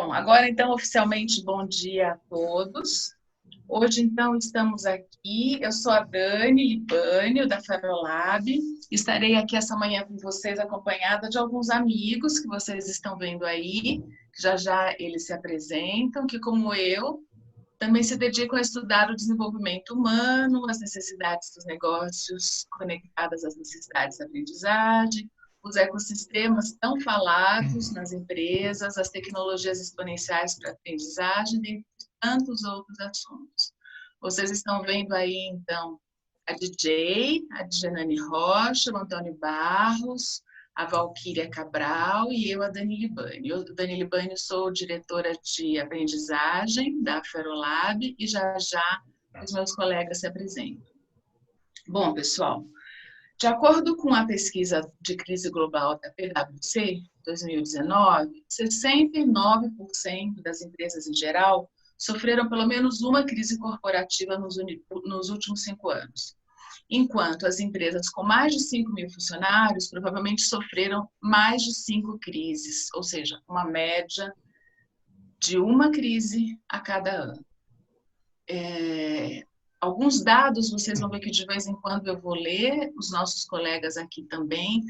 Bom, agora então oficialmente bom dia a todos. Hoje então estamos aqui, eu sou a Dani Libânio da Ferrolab, estarei aqui essa manhã com vocês acompanhada de alguns amigos que vocês estão vendo aí, já já eles se apresentam, que como eu, também se dedicam a estudar o desenvolvimento humano, as necessidades dos negócios conectadas às necessidades da aprendizagem, os ecossistemas tão falados nas empresas, as tecnologias exponenciais para a aprendizagem, dentre tantos outros assuntos. Vocês estão vendo aí, então, a DJ, a Djanane Rocha, o Antônio Barros, a Valquíria Cabral e eu, a Dani Libânio. Eu, Dani Libânio, sou diretora de aprendizagem da Ferrolab e já já os meus colegas se apresentam. Bom, pessoal, de acordo com a pesquisa de crise global da PwC, 2019, 69% das empresas em geral sofreram pelo menos uma crise corporativa nos últimos 5 anos, enquanto as empresas com mais de 5 mil funcionários provavelmente sofreram mais de 5 crises, ou seja, uma média de uma crise a cada ano. Alguns dados vocês vão ver que de vez em quando eu vou ler, os nossos colegas aqui também,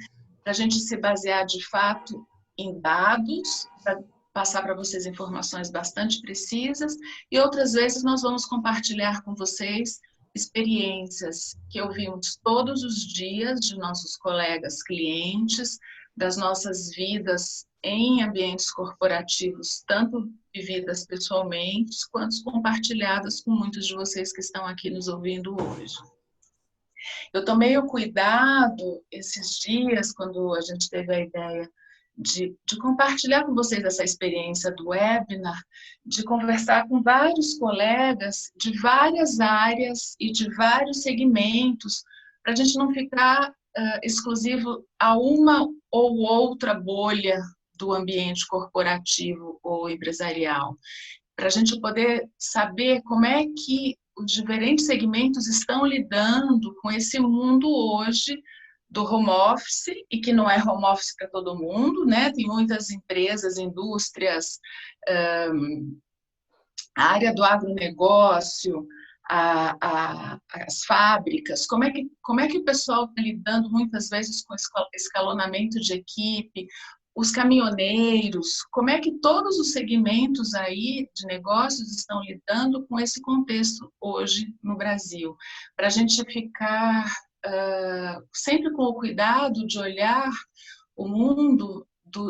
para a gente se basear de fato em dados, para passar para vocês informações bastante precisas, e outras vezes nós vamos compartilhar com vocês experiências que ouvimos todos os dias de nossos colegas clientes, das nossas vidas em ambientes corporativos, tanto vividas pessoalmente, quanto compartilhadas com muitos de vocês que estão aqui nos ouvindo hoje. Eu tomei o cuidado, esses dias, quando a gente teve a ideia de compartilhar com vocês essa experiência do webinar, de conversar com vários colegas de várias áreas e de vários segmentos, para a gente não ficar exclusivo a uma ou outra bolha do ambiente corporativo ou empresarial, para a gente poder saber como é que os diferentes segmentos estão lidando com esse mundo hoje do home office, e que não é home office para todo mundo, né? Tem muitas empresas, indústrias, a área do agronegócio, as fábricas, como é que o pessoal está lidando muitas vezes com escalonamento de equipe, os caminhoneiros, como é que todos os segmentos aí de negócios estão lidando com esse contexto hoje no Brasil, para a gente ficar sempre com o cuidado de olhar o mundo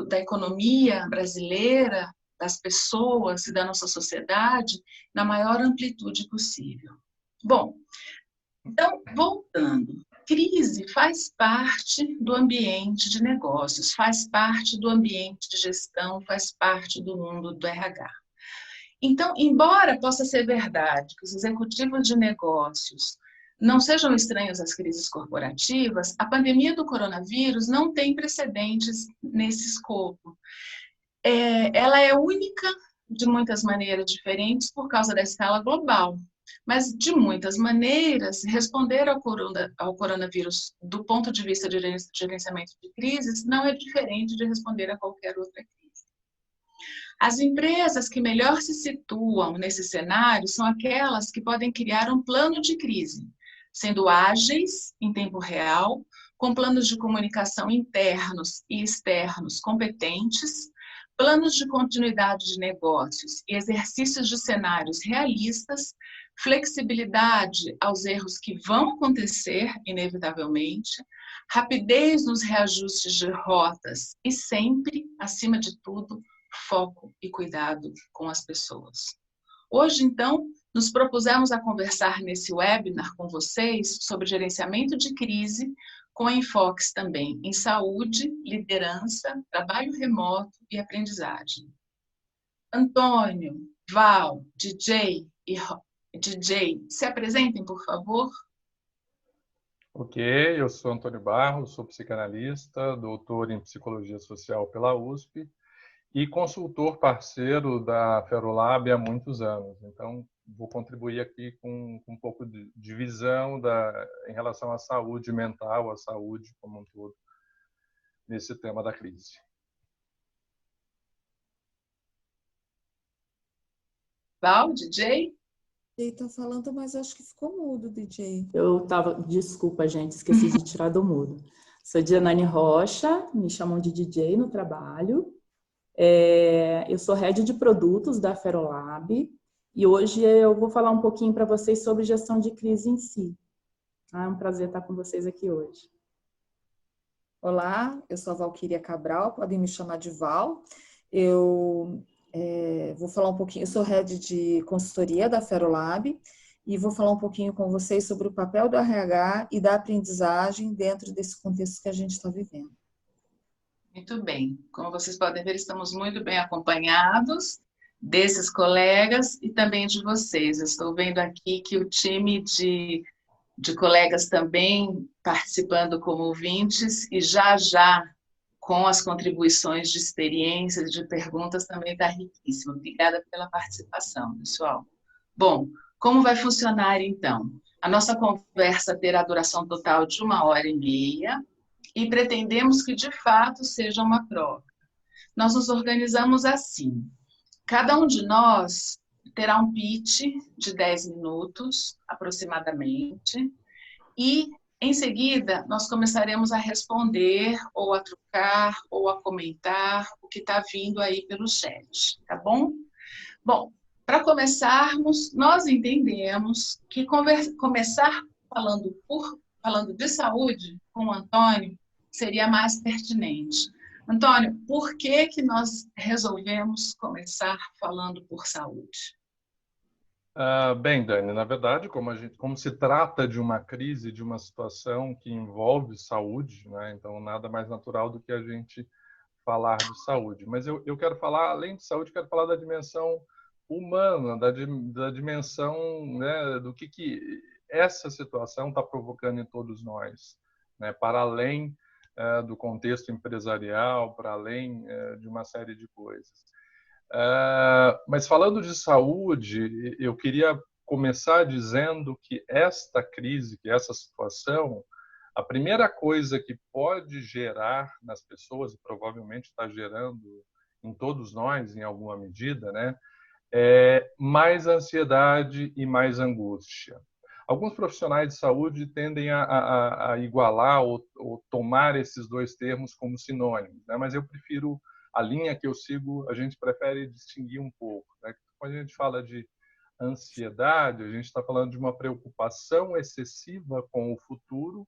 da economia brasileira, das pessoas e da nossa sociedade na maior amplitude possível. Bom, então, voltando, crise faz parte do ambiente de negócios, faz parte do ambiente de gestão, faz parte do mundo do RH. Então, embora possa ser verdade que os executivos de negócios não sejam estranhos às crises corporativas, a pandemia do coronavírus não tem precedentes nesse escopo. Ela é única de muitas maneiras diferentes por causa da escala global, mas de muitas maneiras, responder ao coronavírus do ponto de vista de gerenciamento de crises não é diferente de responder a qualquer outra crise. As empresas que melhor se situam nesse cenário são aquelas que podem criar um plano de crise, sendo ágeis em tempo real, com planos de comunicação internos e externos competentes, planos de continuidade de negócios e exercícios de cenários realistas, flexibilidade aos erros que vão acontecer inevitavelmente, rapidez nos reajustes de rotas e sempre, acima de tudo, foco e cuidado com as pessoas. Hoje, então, nos propusemos a conversar nesse webinar com vocês sobre gerenciamento de crise, com enfoques também em saúde, liderança, trabalho remoto e aprendizagem. Antônio, Val, DJ, se apresentem, por favor. Ok, eu sou Antônio Barros, sou psicanalista, doutor em psicologia social pela USP e consultor parceiro da Ferrolab há muitos anos. Então, vou contribuir aqui com um pouco de visão em relação à saúde mental, à saúde como um todo, nesse tema da crise. Val, DJ? Ele tá falando, mas acho que ficou mudo, DJ. Desculpa, gente, esqueci de tirar do mudo. Sou Dianane Rocha, me chamam de DJ no trabalho. Eu sou head de produtos da Ferolab e hoje eu vou falar um pouquinho para vocês sobre gestão de crise em si. É um prazer estar com vocês aqui hoje. Olá, eu sou a Valquíria Cabral, podem me chamar de Val. Eu vou falar um pouquinho, eu sou head de consultoria da Ferolab e vou falar um pouquinho com vocês sobre o papel do RH e da aprendizagem dentro desse contexto que a gente está vivendo. Muito bem. Como vocês podem ver, estamos muito bem acompanhados desses colegas e também de vocês. Eu estou vendo aqui que o time de colegas também participando como ouvintes e já com as contribuições de experiências, de perguntas, também está riquíssimo. Obrigada pela participação, pessoal. Bom, como vai funcionar, então? A nossa conversa terá duração total de 1h30 e pretendemos que, de fato, seja uma troca. Nós nos organizamos assim. Cada um de nós terá um pitch de 10 minutos, aproximadamente, e, em seguida, nós começaremos a responder, ou a trocar, ou a comentar o que está vindo aí pelo chat, tá bom? Bom, para começarmos, nós entendemos que começar falando de saúde com o Antônio seria mais pertinente. Antônio, por que nós resolvemos começar falando por saúde? Bem, Dani, na verdade, como se trata de uma crise, de uma situação que envolve saúde, né? Então nada mais natural do que a gente falar de saúde. Mas eu quero falar, além de saúde, quero falar da dimensão humana, da dimensão, né, do que essa situação está provocando em todos nós, né? Para além do contexto empresarial, para além de uma série de coisas. Mas falando de saúde, eu queria começar dizendo que esta crise, que essa situação, a primeira coisa que pode gerar nas pessoas, e provavelmente está gerando em todos nós, em alguma medida, né, é mais ansiedade e mais angústia. Alguns profissionais de saúde tendem a igualar ou tomar esses dois termos como sinônimos, né, mas eu prefiro a linha que eu sigo, a gente prefere distinguir um pouco, né? Quando a gente fala de ansiedade, a gente está falando de uma preocupação excessiva com o futuro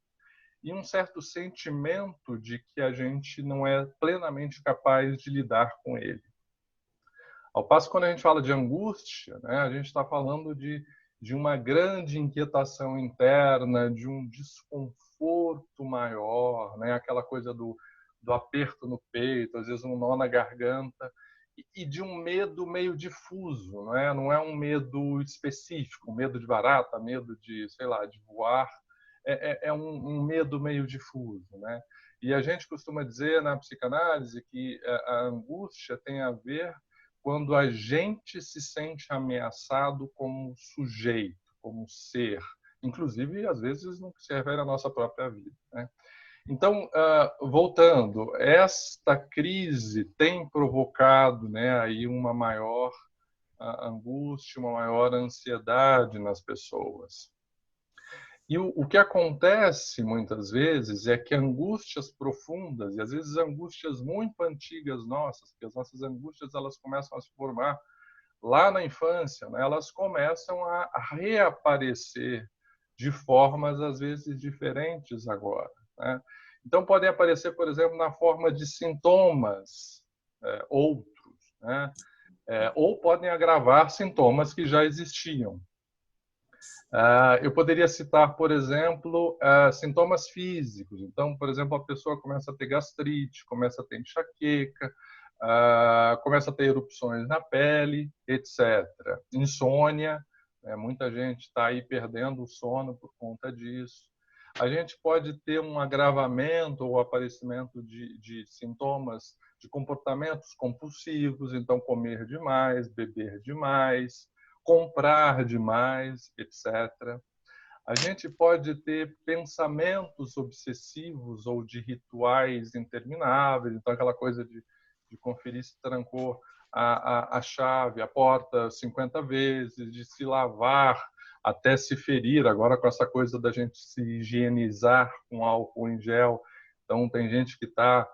e um certo sentimento de que a gente não é plenamente capaz de lidar com ele. Ao passo que quando a gente fala de angústia, né, a gente está falando de uma grande inquietação interna, de um desconforto maior, né, aquela coisa do aperto no peito, às vezes um nó na garganta, e de um medo meio difuso, não é um medo específico, medo de barata, medo de, sei lá, de voar, é um medo meio difuso, né? E a gente costuma dizer na psicanálise que a angústia tem a ver quando a gente se sente ameaçado como sujeito, como ser, inclusive, às vezes, no que se refere à nossa própria vida, né? Então, voltando, esta crise tem provocado, né, aí uma maior angústia, uma maior ansiedade nas pessoas. E o que acontece muitas vezes é que angústias profundas, e às vezes angústias muito antigas nossas, porque as nossas angústias elas começam a se formar lá na infância, né, elas começam a reaparecer de formas às vezes diferentes agora, né? Então, podem aparecer, por exemplo, na forma de sintomas outros, né? Ou podem agravar sintomas que já existiam. Eu poderia citar, por exemplo, sintomas físicos. Então, por exemplo, a pessoa começa a ter gastrite, começa a ter enxaqueca, começa a ter erupções na pele, etc. Insônia, né? Muita gente está aí perdendo o sono por conta disso. A gente pode ter um agravamento ou aparecimento de sintomas de comportamentos compulsivos, então comer demais, beber demais, comprar demais, etc. A gente pode ter pensamentos obsessivos ou de rituais intermináveis, então aquela coisa de conferir se trancou a chave, a porta 50 vezes, de se lavar até se ferir, agora com essa coisa da gente se higienizar com álcool em gel. Então, tem gente que está,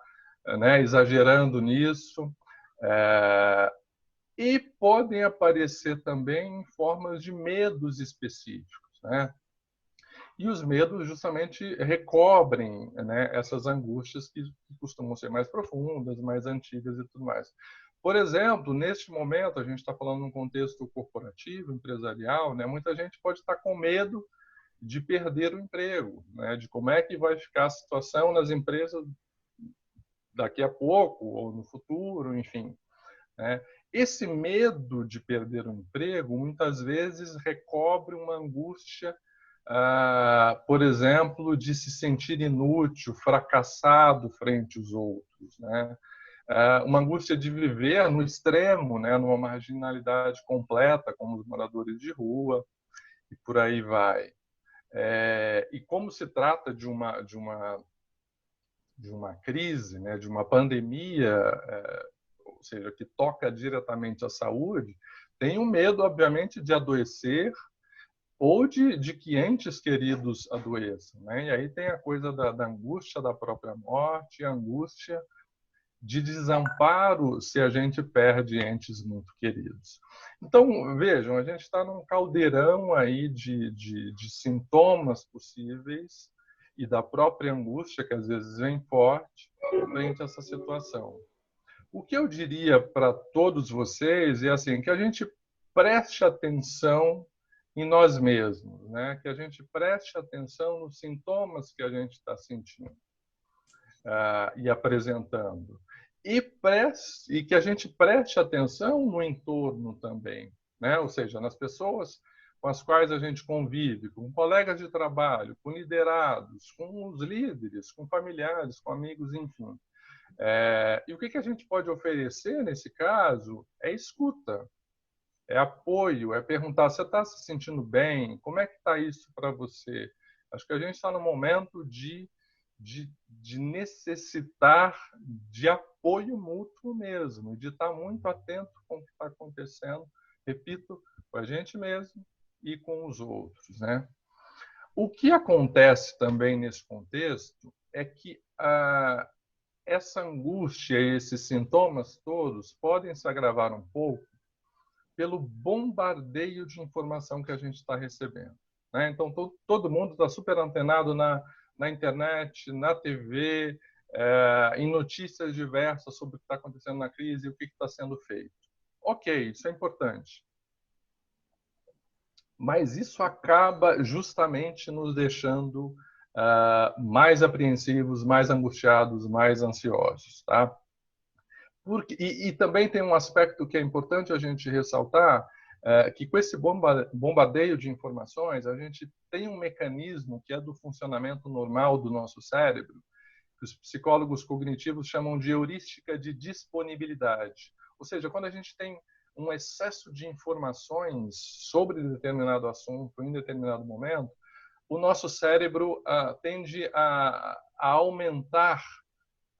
né, exagerando nisso. E podem aparecer também formas de medos específicos, né? E os medos justamente recobrem, né, essas angústias que costumam ser mais profundas, mais antigas e tudo mais. Por exemplo, neste momento, a gente está falando num contexto corporativo, empresarial, né? Muita gente pode estar com medo de perder o emprego, né? De como é que vai ficar a situação nas empresas daqui a pouco ou no futuro, enfim, né? Esse medo de perder o emprego, muitas vezes, recobre uma angústia, por exemplo, de se sentir inútil, fracassado frente aos outros, né? Uma angústia de viver no extremo, né? Numa marginalidade completa, como os moradores de rua, e por aí vai. E como se trata de uma crise, né? De uma pandemia, ou seja, que toca diretamente à saúde, tem um medo, obviamente, de adoecer ou de que entes queridos adoeçam, né? E aí tem a coisa da angústia da própria morte, a angústia de desamparo se a gente perde entes muito queridos. Então, vejam, a gente está num caldeirão aí de sintomas possíveis e da própria angústia, que às vezes vem forte, frente a essa situação. O que eu diria para todos vocês é assim, que a gente preste atenção em nós mesmos, né? Que a gente preste atenção nos sintomas que a gente está sentindo e apresentando. E que a gente preste atenção no entorno também, né? Ou seja, nas pessoas com as quais a gente convive, com colegas de trabalho, com liderados, com os líderes, com familiares, com amigos, enfim. E o que a gente pode oferecer nesse caso é escuta, é apoio, é perguntar: você está se sentindo bem? Como é que está isso para você? Acho que a gente está no momento de necessitar de apoio mútuo mesmo, de estar muito atento com o que está acontecendo, repito, com a gente mesmo e com os outros, né? O que acontece também nesse contexto é que essa angústia e esses sintomas todos podem se agravar um pouco pelo bombardeio de informação que a gente está recebendo, né? Então, todo mundo está super antenado na internet, na TV, em notícias diversas sobre o que está acontecendo na crise e o que está sendo feito. Ok, isso é importante. Mas isso acaba justamente nos deixando mais apreensivos, mais angustiados, mais ansiosos, tá? E também tem um aspecto que é importante a gente ressaltar, que com esse bombardeio de informações, a gente tem um mecanismo que é do funcionamento normal do nosso cérebro, que os psicólogos cognitivos chamam de heurística de disponibilidade. Ou seja, quando a gente tem um excesso de informações sobre determinado assunto em determinado momento, o nosso cérebro tende a aumentar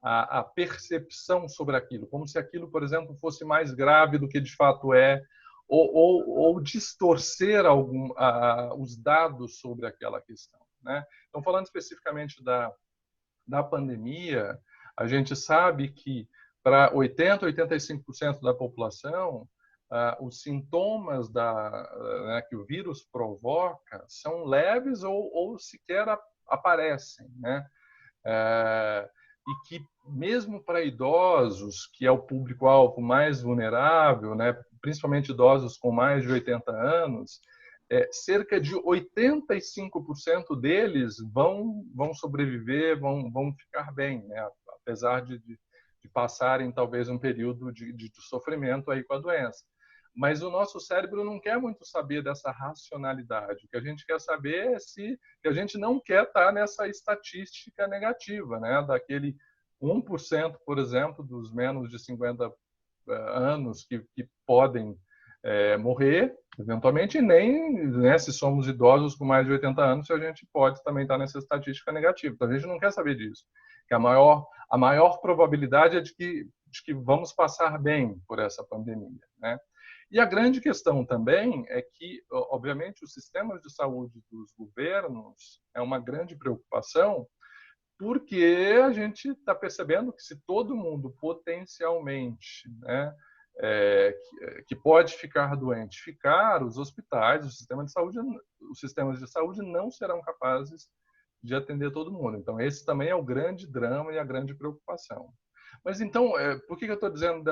a percepção sobre aquilo, como se aquilo, por exemplo, fosse mais grave do que de fato é, ou distorcer os dados sobre aquela questão, né? Então, falando especificamente da pandemia, a gente sabe que para 80%, 85% da população, os sintomas né, que o vírus provoca são leves ou sequer aparecem, né? E que mesmo para idosos, que é o público-alvo mais vulnerável, né, principalmente idosos com mais de 80 anos, cerca de 85% deles vão sobreviver, vão ficar bem, né, apesar de passarem talvez um período de sofrimento aí com a doença. Mas o nosso cérebro não quer muito saber dessa racionalidade. O que a gente quer saber é que a gente não quer estar nessa estatística negativa, né? Daquele 1%, por exemplo, dos menos de 50 anos que podem morrer, eventualmente, e nem, né, se somos idosos com mais de 80 anos, a gente pode também estar nessa estatística negativa. Então, a gente não quer saber disso. Que a maior probabilidade é de que de que vamos passar bem por essa pandemia, né? E a grande questão também é que, obviamente, os sistemas de saúde dos governos é uma grande preocupação, porque a gente está percebendo que se todo mundo potencialmente, né, que pode ficar doente, ficar, os hospitais, os sistemas de saúde não serão capazes de atender todo mundo. Então, esse também é o grande drama e a grande preocupação. Mas então, por que eu estou dizendo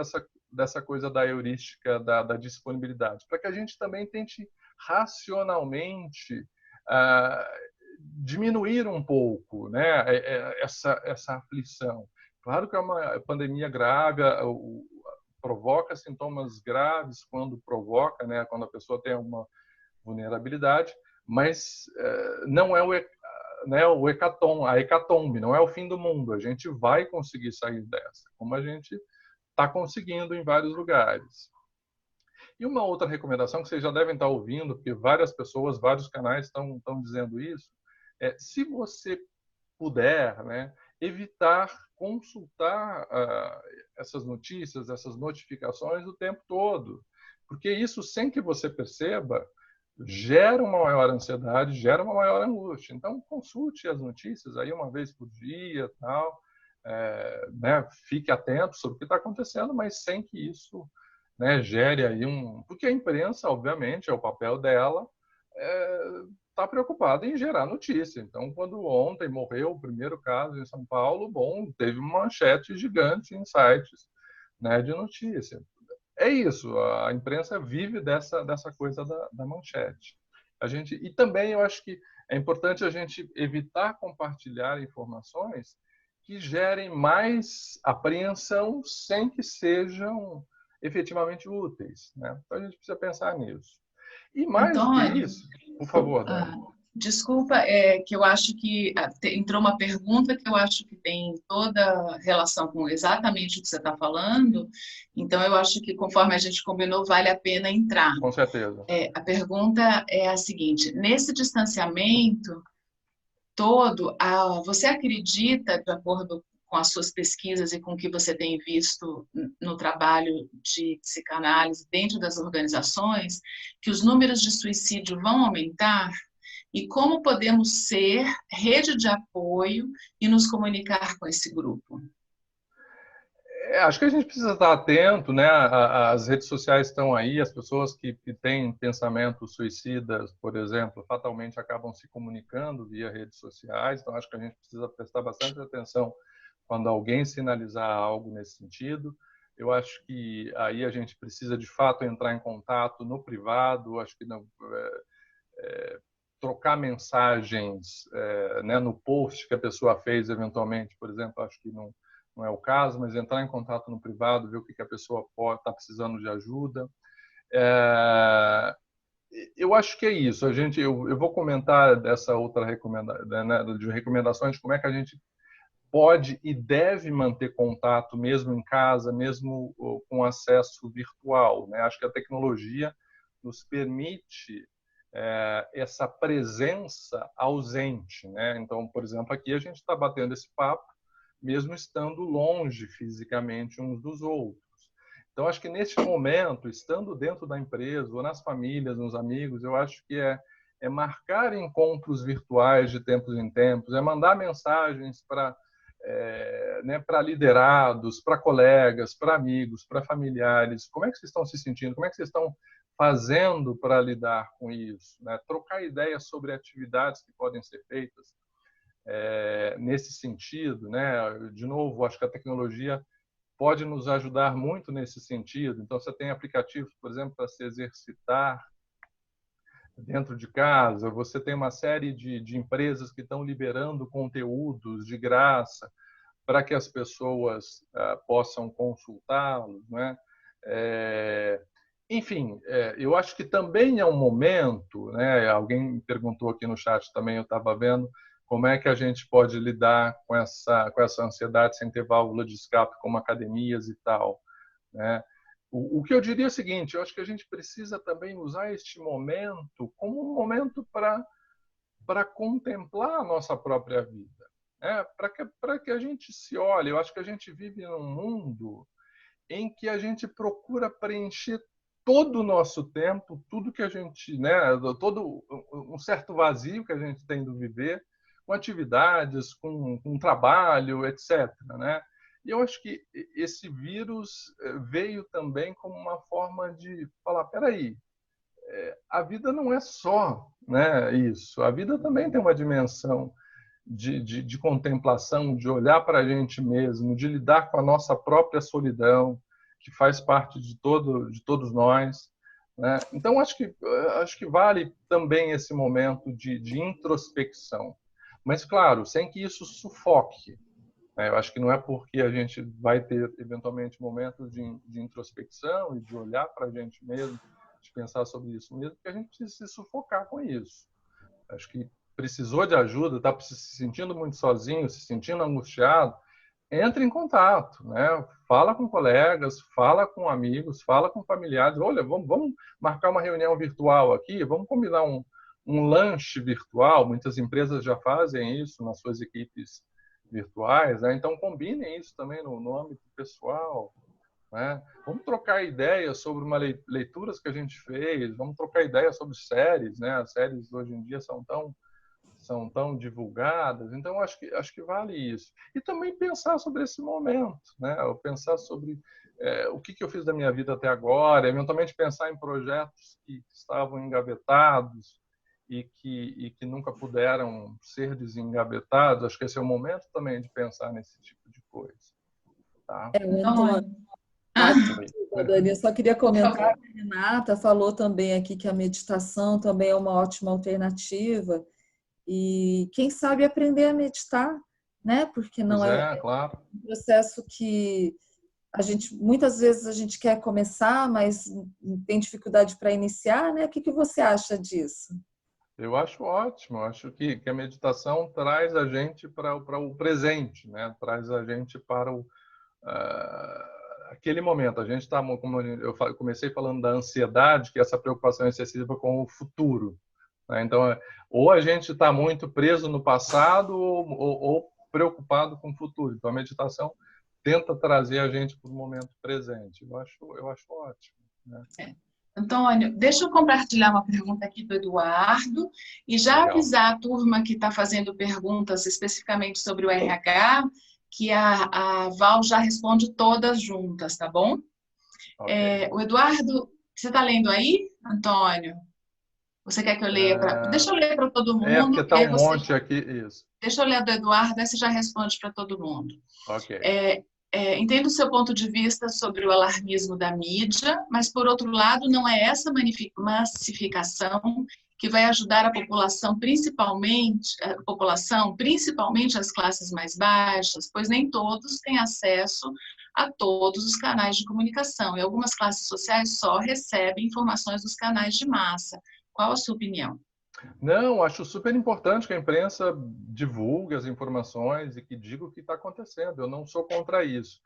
dessa coisa da heurística, da disponibilidade? Para que a gente também tente racionalmente diminuir um pouco, né, essa aflição. Claro que é uma pandemia grave, provoca sintomas graves quando provoca, né, quando a pessoa tem alguma vulnerabilidade, mas não é o a hecatombe, não é o fim do mundo. A gente vai conseguir sair dessa, como a gente está conseguindo em vários lugares. E uma outra recomendação que vocês já devem estar ouvindo, porque várias pessoas, vários canais estão dizendo isso, se você puder, né, evitar consultar essas notícias, essas notificações o tempo todo, porque isso, sem que você perceba, gera uma maior ansiedade, gera uma maior angústia. Então, consulte as notícias aí uma vez por dia, tal, né, fique atento sobre o que está acontecendo, mas sem que isso, né, gere aí porque a imprensa, obviamente, é o papel dela, está preocupada em gerar notícia. Então, quando ontem morreu o primeiro caso em São Paulo, bom, teve uma manchete gigante em sites, né, de notícia. É isso, a imprensa vive dessa coisa da manchete. E também eu acho que é importante a gente evitar compartilhar informações que gerem mais apreensão sem que sejam efetivamente úteis, né? Então a gente precisa pensar nisso. E mais do que Antônio, isso, por favor, Dani. desculpa, que eu acho que entrou uma pergunta que eu acho que tem toda relação com exatamente o que você está falando, então eu acho que, conforme a gente combinou, vale a pena entrar. Com certeza. A pergunta é a seguinte: nesse distanciamento todo, você acredita, de acordo com as suas pesquisas e com o que você tem visto no trabalho de psicanálise dentro das organizações, que os números de suicídio vão aumentar? E como podemos ser rede de apoio e nos comunicar com esse grupo? Acho que a gente precisa estar atento, né? As redes sociais estão aí, as pessoas que têm pensamentos suicidas, por exemplo, fatalmente acabam se comunicando via redes sociais, então acho que a gente precisa prestar bastante atenção quando alguém sinalizar algo nesse sentido. Eu acho que aí a gente precisa, de fato, entrar em contato no privado, acho que trocar mensagens né, no post que a pessoa fez, eventualmente, por exemplo, acho que não é o caso, mas entrar em contato no privado, ver o que a pessoa pode estar precisando de ajuda. Eu acho que é isso. Eu vou comentar dessa outra de recomendações, como é que a gente pode e deve manter contato mesmo em casa, mesmo com acesso virtual, né? Acho que a tecnologia nos permite essa presença ausente, né? Então, por exemplo, aqui a gente está batendo esse papo mesmo estando longe fisicamente uns dos outros. Então, acho que neste momento, estando dentro da empresa, ou nas famílias, nos amigos, eu acho que é marcar encontros virtuais de tempos em tempos, é mandar mensagens para né, para liderados, para colegas, para amigos, para familiares. Como é que vocês estão se sentindo? Como é que vocês estão fazendo para lidar com isso? Né? Trocar ideias sobre atividades que podem ser feitas nesse sentido, né? De novo, acho que a tecnologia pode nos ajudar muito nesse sentido. Então, você tem aplicativos, por exemplo, para se exercitar dentro de casa, você tem uma série de empresas que estão liberando conteúdos de graça para que as pessoas possam consultá-los, né? Enfim, eu acho que também é um momento, né? Alguém perguntou aqui no chat também, eu estava vendo, como é que a gente pode lidar com essa ansiedade sem ter válvula de escape, como academias e tal, né? O que eu diria é o seguinte, eu acho que a gente precisa também usar este momento como um momento para contemplar a nossa própria vida, né? Para que a gente se olhe. Eu acho que a gente vive num mundo em que a gente procura preencher todo o nosso tempo, tudo que a gente, né, todo um certo vazio que a gente tem do viver, com atividades, com trabalho, etc., né? E eu acho que esse vírus veio também como uma forma de falar, peraí, a vida não é só, né, isso. A vida também tem uma dimensão de contemplação, de olhar para a gente mesmo, de lidar com a nossa própria solidão, que faz parte de todos nós, né? Então, acho que vale também esse momento de introspecção. Mas, claro, sem que isso sufoque. Eu acho que não é porque a gente vai ter, eventualmente, momentos de introspecção e de olhar para a gente mesmo, de pensar sobre isso mesmo, que a gente precisa se sufocar com isso. Acho que precisou de ajuda, está se sentindo muito sozinho, se sentindo angustiado, entre em contato, né? Fala com colegas, fala com amigos, fala com familiares. Olha, vamos marcar uma reunião virtual aqui, vamos combinar um lanche virtual. Muitas empresas já fazem isso nas suas equipes virtuais, né? Então combinem isso também no âmbito pessoal, né? Vamos trocar ideias sobre uma leituras que a gente fez, vamos trocar ideias sobre séries, né? As séries hoje em dia são tão divulgadas, então acho que vale isso. E também pensar sobre esse momento, né? Ou pensar sobre o que eu fiz da minha vida até agora, eventualmente pensar em projetos que estavam engavetados e que nunca puderam ser desengavetados. Acho que esse é o momento também de pensar nesse tipo de coisa. Tá? Dani, eu só queria comentar que a Renata falou também aqui que a meditação também é uma ótima alternativa. E quem sabe aprender a meditar, né? Porque não claro. Um processo que muitas vezes a gente quer começar, mas tem dificuldade para iniciar, né? O que você acha disso? Eu acho ótimo. Eu acho que a meditação traz a gente para o presente, né? Traz a gente para aquele momento. A gente está, como eu comecei falando da ansiedade, que é essa preocupação excessiva com o futuro. Então, ou a gente está muito preso no passado ou preocupado com o futuro. Então, a meditação tenta trazer a gente para o momento presente. Eu acho ótimo, né? Antônio, deixa eu compartilhar uma pergunta aqui do Eduardo e já Legal. avisar a turma que está fazendo perguntas especificamente sobre o RH, que a Val já responde todas juntas, tá bom? Okay. O Eduardo, você está lendo aí, Antônio? Você quer que eu leia para... Deixa eu ler para todo mundo. Porque está um monte aqui, isso. Deixa eu ler do Eduardo, aí você já responde para todo mundo. Ok. Entendo o seu ponto de vista sobre o alarmismo da mídia, mas, por outro lado, não é essa massificação que vai ajudar a população, principalmente as classes mais baixas, pois nem todos têm acesso a todos os canais de comunicação, e algumas classes sociais só recebem informações dos canais de massa. Qual a sua opinião? Não, acho super importante que a imprensa divulgue as informações e que diga o que está acontecendo. Eu não sou contra isso.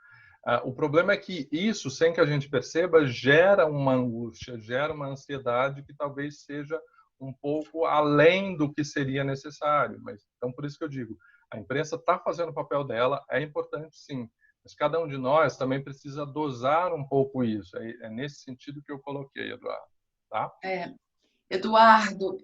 O problema é que isso, sem que a gente perceba, gera uma angústia, gera uma ansiedade que talvez seja um pouco além do que seria necessário. Então, por isso que eu digo, a imprensa está fazendo o papel dela, é importante sim, mas cada um de nós também precisa dosar um pouco isso. É nesse sentido que eu coloquei, Eduardo. Tá? Eduardo,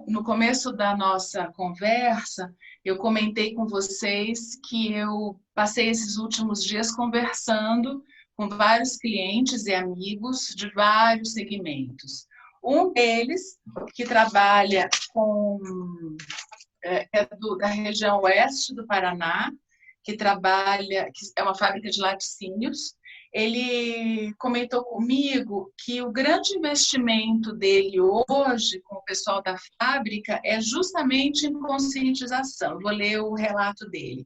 no começo da nossa conversa, eu comentei com vocês que eu passei esses últimos dias conversando com vários clientes e amigos de vários segmentos. Um deles, que trabalha da região oeste do Paraná, que é uma fábrica de laticínios, ele comentou comigo que o grande investimento dele hoje com o pessoal da fábrica é justamente em conscientização. Vou ler o relato dele.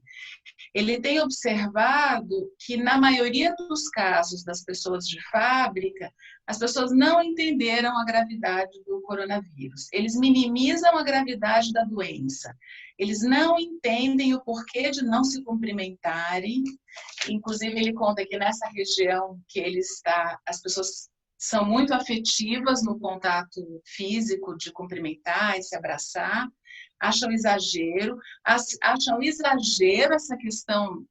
Ele tem observado que, na maioria dos casos das pessoas de fábrica, as pessoas não entenderam a gravidade do coronavírus. Eles minimizam a gravidade da doença. Eles não entendem o porquê de não se cumprimentarem. Inclusive, ele conta que nessa região que ele está, as pessoas são muito afetivas no contato físico, de cumprimentar e se abraçar. Acham exagero essa questão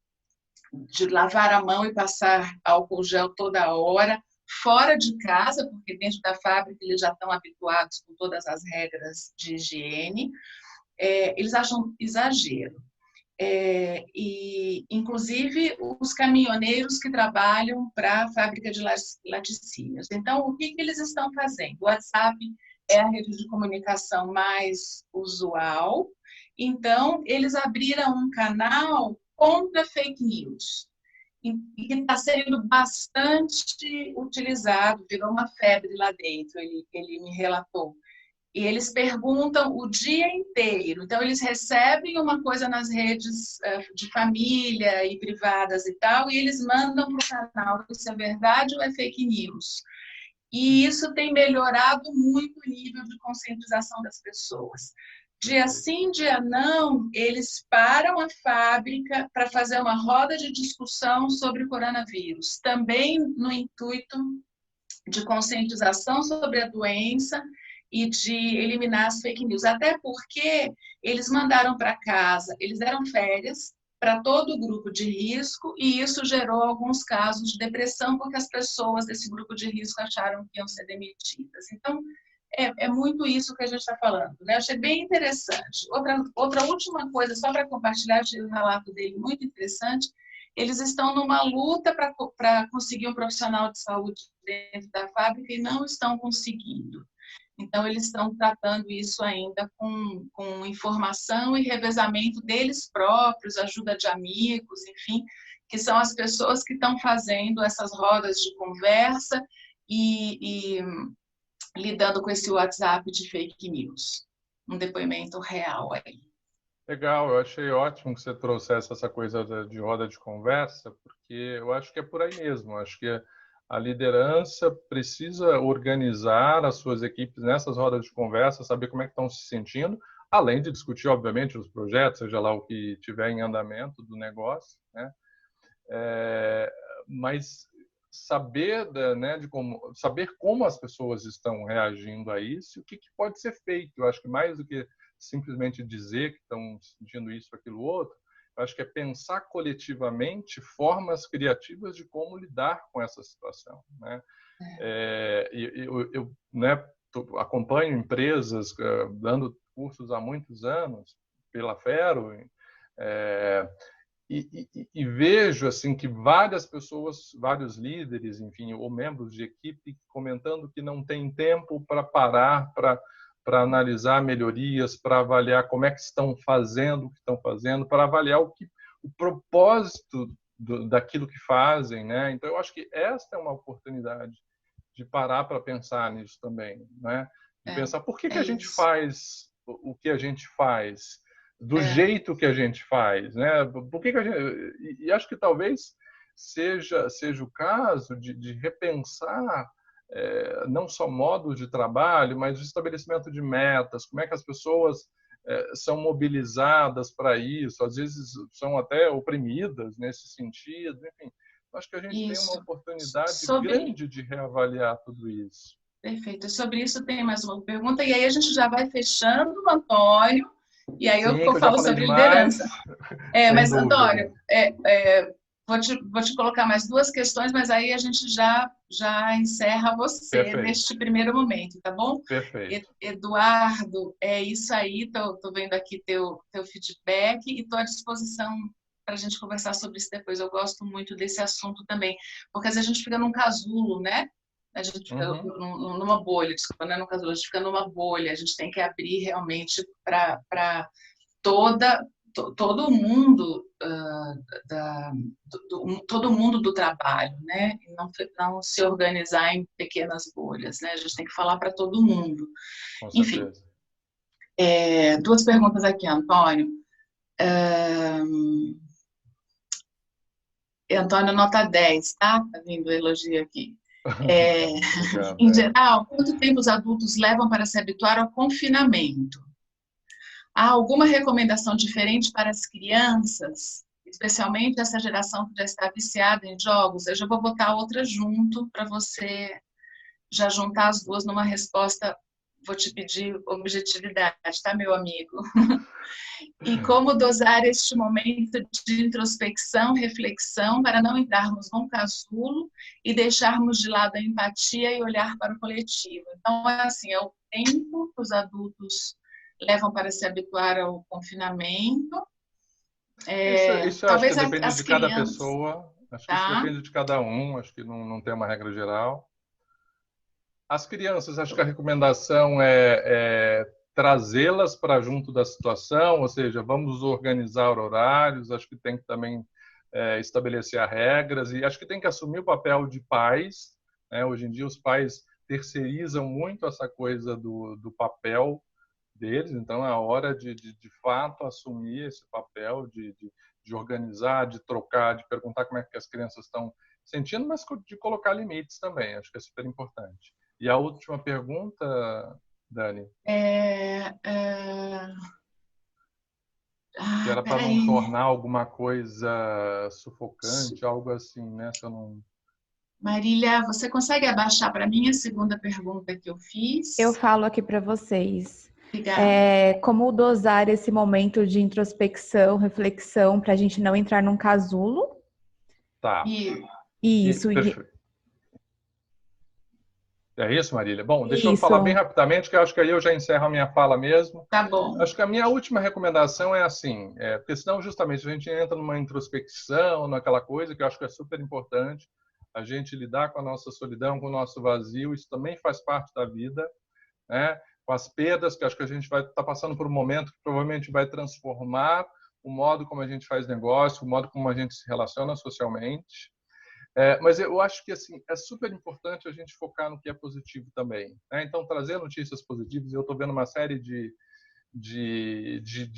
de lavar a mão e passar álcool gel toda hora, fora de casa, porque dentro da fábrica eles já estão habituados com todas as regras de higiene. Eles acham exagero. E, inclusive, os caminhoneiros que trabalham para a fábrica de laticínios. Então, o que eles estão fazendo? O WhatsApp é a rede de comunicação mais usual, então, eles abriram um canal contra fake news, e que está sendo bastante utilizado, virou uma febre lá dentro, ele me relatou. E eles perguntam o dia inteiro. Então, eles recebem uma coisa nas redes de família e privadas e tal, e eles mandam para o canal se é verdade ou é fake news. E isso tem melhorado muito o nível de conscientização das pessoas. Dia sim, dia não, eles param a fábrica para fazer uma roda de discussão sobre o coronavírus, também no intuito de conscientização sobre a doença e de eliminar as fake news. Até porque eles mandaram para casa, eles deram férias para todo o grupo de risco e isso gerou alguns casos de depressão porque as pessoas desse grupo de risco acharam que iam ser demitidas. Então, é muito isso que a gente está falando, né? Eu achei bem interessante. Outra última coisa, só para compartilhar, achei o relato dele muito interessante. Eles estão numa luta para conseguir um profissional de saúde dentro da fábrica e não estão conseguindo. Então, eles estão tratando isso ainda com informação e revezamento deles próprios, ajuda de amigos, enfim, que são as pessoas que estão fazendo essas rodas de conversa e lidando com esse WhatsApp de fake news. Um depoimento real aí. Legal, eu achei ótimo que você trouxesse essa coisa de roda de conversa, porque eu acho que é por aí mesmo. Eu acho que a liderança precisa organizar as suas equipes nessas rodas de conversa, saber como é que estão se sentindo, além de discutir, obviamente, os projetos, seja lá o que tiver em andamento do negócio, né? Mas saber, né, saber como as pessoas estão reagindo a isso e o que pode ser feito. Eu acho que mais do que simplesmente dizer que estão sentindo isso, aquilo, outro, eu acho que é pensar coletivamente formas criativas de como lidar com essa situação, né? Eu né, acompanho empresas dando cursos há muitos anos pela Fero, e vejo assim que várias pessoas, vários líderes, enfim, ou membros de equipe comentando que não tem tempo para parar, para analisar melhorias, para avaliar como é que estão fazendo o que estão fazendo, para avaliar o propósito daquilo que fazem, né? Então eu acho que esta é uma oportunidade de parar para pensar nisso também, né? De pensar por que a gente faz o que a gente faz, do jeito que a gente faz, né? Por que a gente... E acho que talvez seja o caso de repensar não só modos de trabalho, mas o estabelecimento de metas, como é que as pessoas são mobilizadas para isso, às vezes são até oprimidas nesse sentido, enfim. Acho que a gente tem uma oportunidade grande de reavaliar tudo isso. Perfeito. Sobre isso tem mais uma pergunta, e aí a gente já vai fechando, Antônio, e aí eu falo sobre liderança. Mas, Antônio, vou te colocar mais duas questões, mas aí a gente já encerra você neste primeiro momento, tá bom? Perfeito. Eduardo, é isso aí, tô vendo aqui teu feedback e estou à disposição para a gente conversar sobre isso depois. Eu gosto muito desse assunto também, porque às vezes a gente fica num casulo, né? A gente fica numa bolha, desculpa, não é num casulo, a gente fica numa bolha, a gente tem que abrir realmente para todo mundo todo mundo do trabalho, né? E não se organizar em pequenas bolhas, né? A gente tem que falar para todo mundo. Com certeza. Enfim, duas perguntas aqui, Antônio. Antônio, nota 10, tá? Tá vindo o elogio aqui. Em geral, quanto tempo os adultos levam para se habituar ao confinamento? Há alguma recomendação diferente para as crianças, especialmente essa geração que já está viciada em jogos? Eu já vou botar outra junto para você já juntar as duas numa resposta vou te pedir objetividade, tá, meu amigo? E como dosar este momento de introspecção, reflexão, para não entrarmos num casulo e deixarmos de lado a empatia e olhar para o coletivo. Então, é assim, é o tempo que os adultos levam para se habituar ao confinamento. Isso eu acho que Talvez depende as de cada crianças, pessoa, acho que isso tá? depende de cada um, acho que não tem uma regra geral. As crianças, acho que a recomendação é trazê-las para junto da situação, ou seja, vamos organizar horários, acho que tem que também estabelecer regras, e acho que tem que assumir o papel de pais, né? Hoje em dia os pais terceirizam muito essa coisa do papel deles, então é a hora de fato assumir esse papel de organizar, de trocar, de perguntar como é que as crianças estão sentindo, mas de colocar limites também, acho que é super importante. E a última pergunta, Dani, que era para não Peraí. tornar alguma coisa sufocante, algo assim, né? Se eu não... Marília, você consegue abaixar para mim a segunda pergunta que eu fiz? Eu falo aqui para vocês. Obrigada. Como dosar esse momento de introspecção, reflexão, para a gente não entrar num casulo? Tá. Isso. Perfeito. É isso, Marília? Bom, deixa eu Isso. falar bem rapidamente, que eu acho que aí eu já encerro a minha fala mesmo. Tá bom. Acho que a minha última recomendação é assim, porque senão justamente a gente entra numa introspecção, naquela coisa que eu acho que é super importante, a gente lidar com a nossa solidão, com o nosso vazio, isso também faz parte da vida, né? Com as perdas, que acho que a gente vai estar passando por um momento que provavelmente vai transformar o modo como a gente faz negócio, o modo como a gente se relaciona socialmente. Mas eu acho que assim é super importante a gente focar no que é positivo também, né? Então, trazer notícias positivas, eu estou vendo uma série de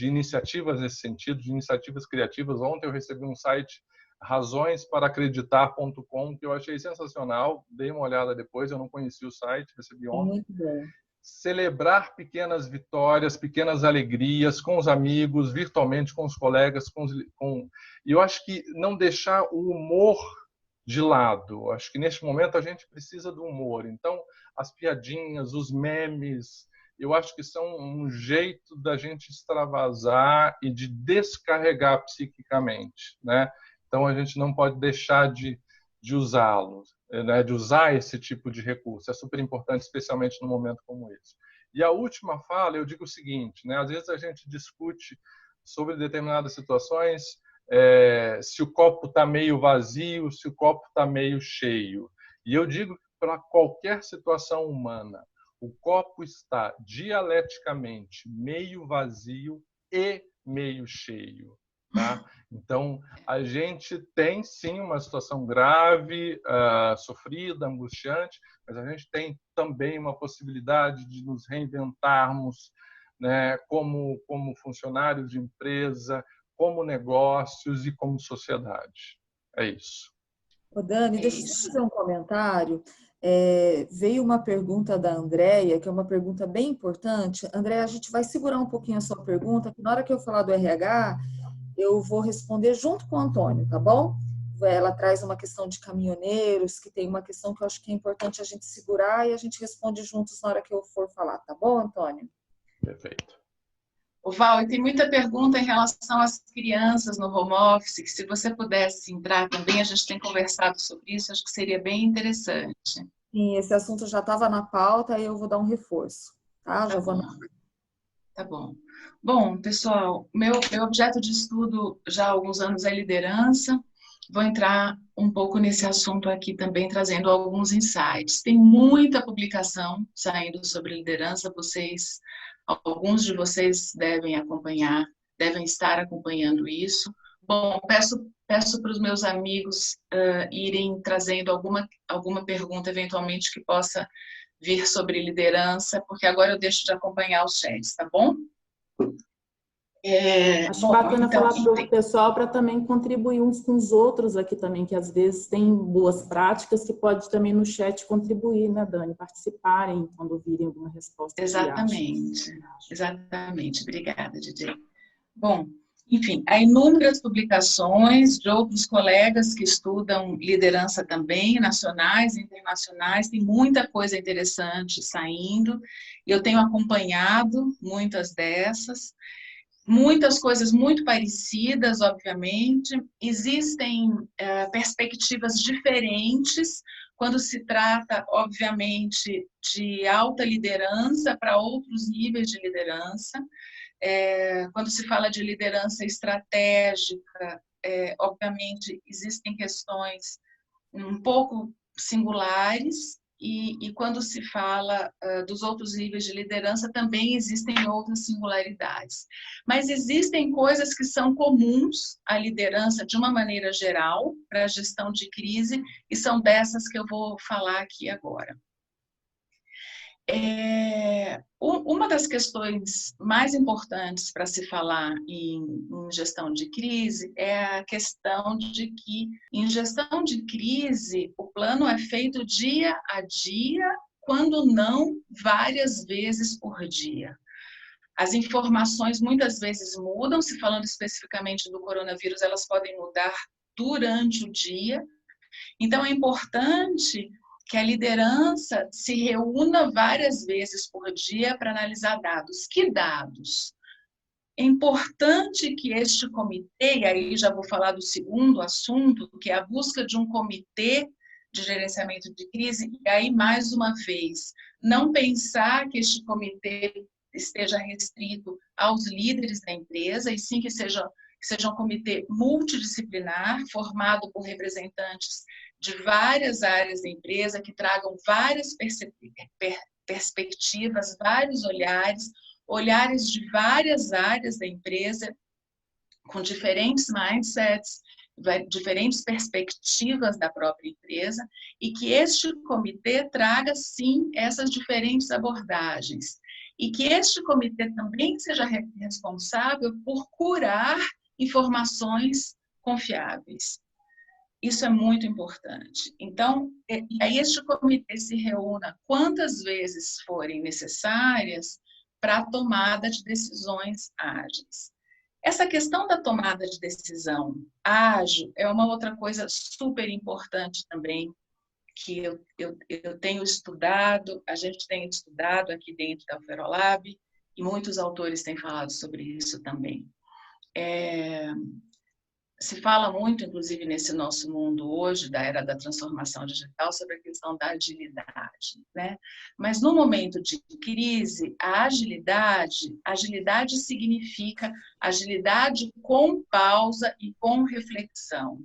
iniciativas nesse sentido, de iniciativas criativas. Ontem eu recebi um site, razõesparacreditar.com, que eu achei sensacional, dei uma olhada depois, eu não conhecia o site, recebi ontem. Muito bom. Celebrar pequenas vitórias, pequenas alegrias com os amigos, virtualmente com os colegas, e eu acho que não deixar o humor de lado. Acho que neste momento a gente precisa do humor. Então, as piadinhas, os memes, eu acho que são um jeito da gente extravasar e de descarregar psiquicamente, né? Então, a gente não pode deixar de usá-los, né? De usar esse tipo de recurso. É super importante, especialmente num momento como esse. E a última fala, eu digo o seguinte, né? Às vezes a gente discute sobre determinadas situações, se o copo está meio vazio, se o copo está meio cheio. E eu digo que para qualquer situação humana, o copo está dialeticamente meio vazio e meio cheio. Tá? Então, a gente tem sim uma situação grave, sofrida, angustiante, mas a gente tem também uma possibilidade de nos reinventarmos, né, como funcionários de empresa, como negócios e como sociedade. É isso. Ô Dani, deixa eu fazer um comentário. Veio uma pergunta da Andréia, que é uma pergunta bem importante. Andréia, a gente vai segurar um pouquinho a sua pergunta, que na hora que eu falar do RH, eu vou responder junto com o Antônio, tá bom? Ela traz uma questão de caminhoneiros, que tem uma questão que eu acho que é importante a gente segurar e a gente responde juntos na hora que eu for falar, tá bom, Antônio? Perfeito. Val, e tem muita pergunta em relação às crianças no home office, que se você pudesse entrar também, a gente tem conversado sobre isso, acho que seria bem interessante. Sim, esse assunto já estava na pauta e eu vou dar um reforço, tá? Já vou... Tá bom. Bom, pessoal, meu objeto de estudo já há alguns anos é liderança. Vou entrar um pouco nesse assunto aqui também, trazendo alguns insights. Tem muita publicação saindo sobre liderança, alguns de vocês devem acompanhar, devem estar acompanhando isso. Bom, peço para os meus amigos irem trazendo alguma pergunta, eventualmente, que possa vir sobre liderança, porque agora eu deixo de acompanhar os chats, tá bom? Acho bacana falar para o pessoal para também contribuir uns com os outros aqui também, que às vezes tem boas práticas que pode também no chat contribuir, né, Dani? Participarem quando virem alguma resposta. Exatamente, exatamente. Obrigada, DJ. Bom, Enfim, há inúmeras publicações de outros colegas que estudam liderança também, nacionais e internacionais, tem muita coisa interessante saindo, eu tenho acompanhado muitas dessas, muitas coisas muito parecidas, obviamente, existem perspectivas diferentes quando se trata, obviamente, de alta liderança para outros níveis de liderança. Quando se fala de liderança estratégica, obviamente, existem questões um pouco singulares, e quando se fala dos outros níveis de liderança, também existem outras singularidades. Mas existem coisas que são comuns à liderança de uma maneira geral, para a gestão de crise, e são dessas que eu vou falar aqui agora. Uma das questões mais importantes para se falar em gestão de crise é a questão de que, em gestão de crise, o plano é feito dia a dia, quando não várias vezes por dia. As informações muitas vezes mudam, se falando especificamente do coronavírus, elas podem mudar durante o dia. Então, é importante que a liderança se reúna várias vezes por dia para analisar dados. Que dados? É importante que este comitê, e aí já vou falar do segundo assunto, que é a busca de um comitê de gerenciamento de crise, e aí, mais uma vez, não pensar que este comitê esteja restrito aos líderes da empresa, e sim que seja um comitê multidisciplinar, formado por representantes de várias áreas da empresa, que tragam várias perspectivas, vários olhares de várias áreas da empresa, com diferentes mindsets, diferentes perspectivas da própria empresa, e que este comitê traga, sim, essas diferentes abordagens. E que este comitê também seja responsável por curar informações confiáveis. Isso é muito importante. Então, aí este comitê se reúna quantas vezes forem necessárias para a tomada de decisões ágeis. Essa questão da tomada de decisão ágil é uma outra coisa super importante também, que eu tenho estudado, a gente tem estudado aqui dentro da Ferolab, e muitos autores têm falado sobre isso também. Se fala muito, inclusive, nesse nosso mundo hoje, da era da transformação digital, sobre a questão da agilidade, né? Mas no momento de crise, a agilidade significa agilidade com pausa e com reflexão.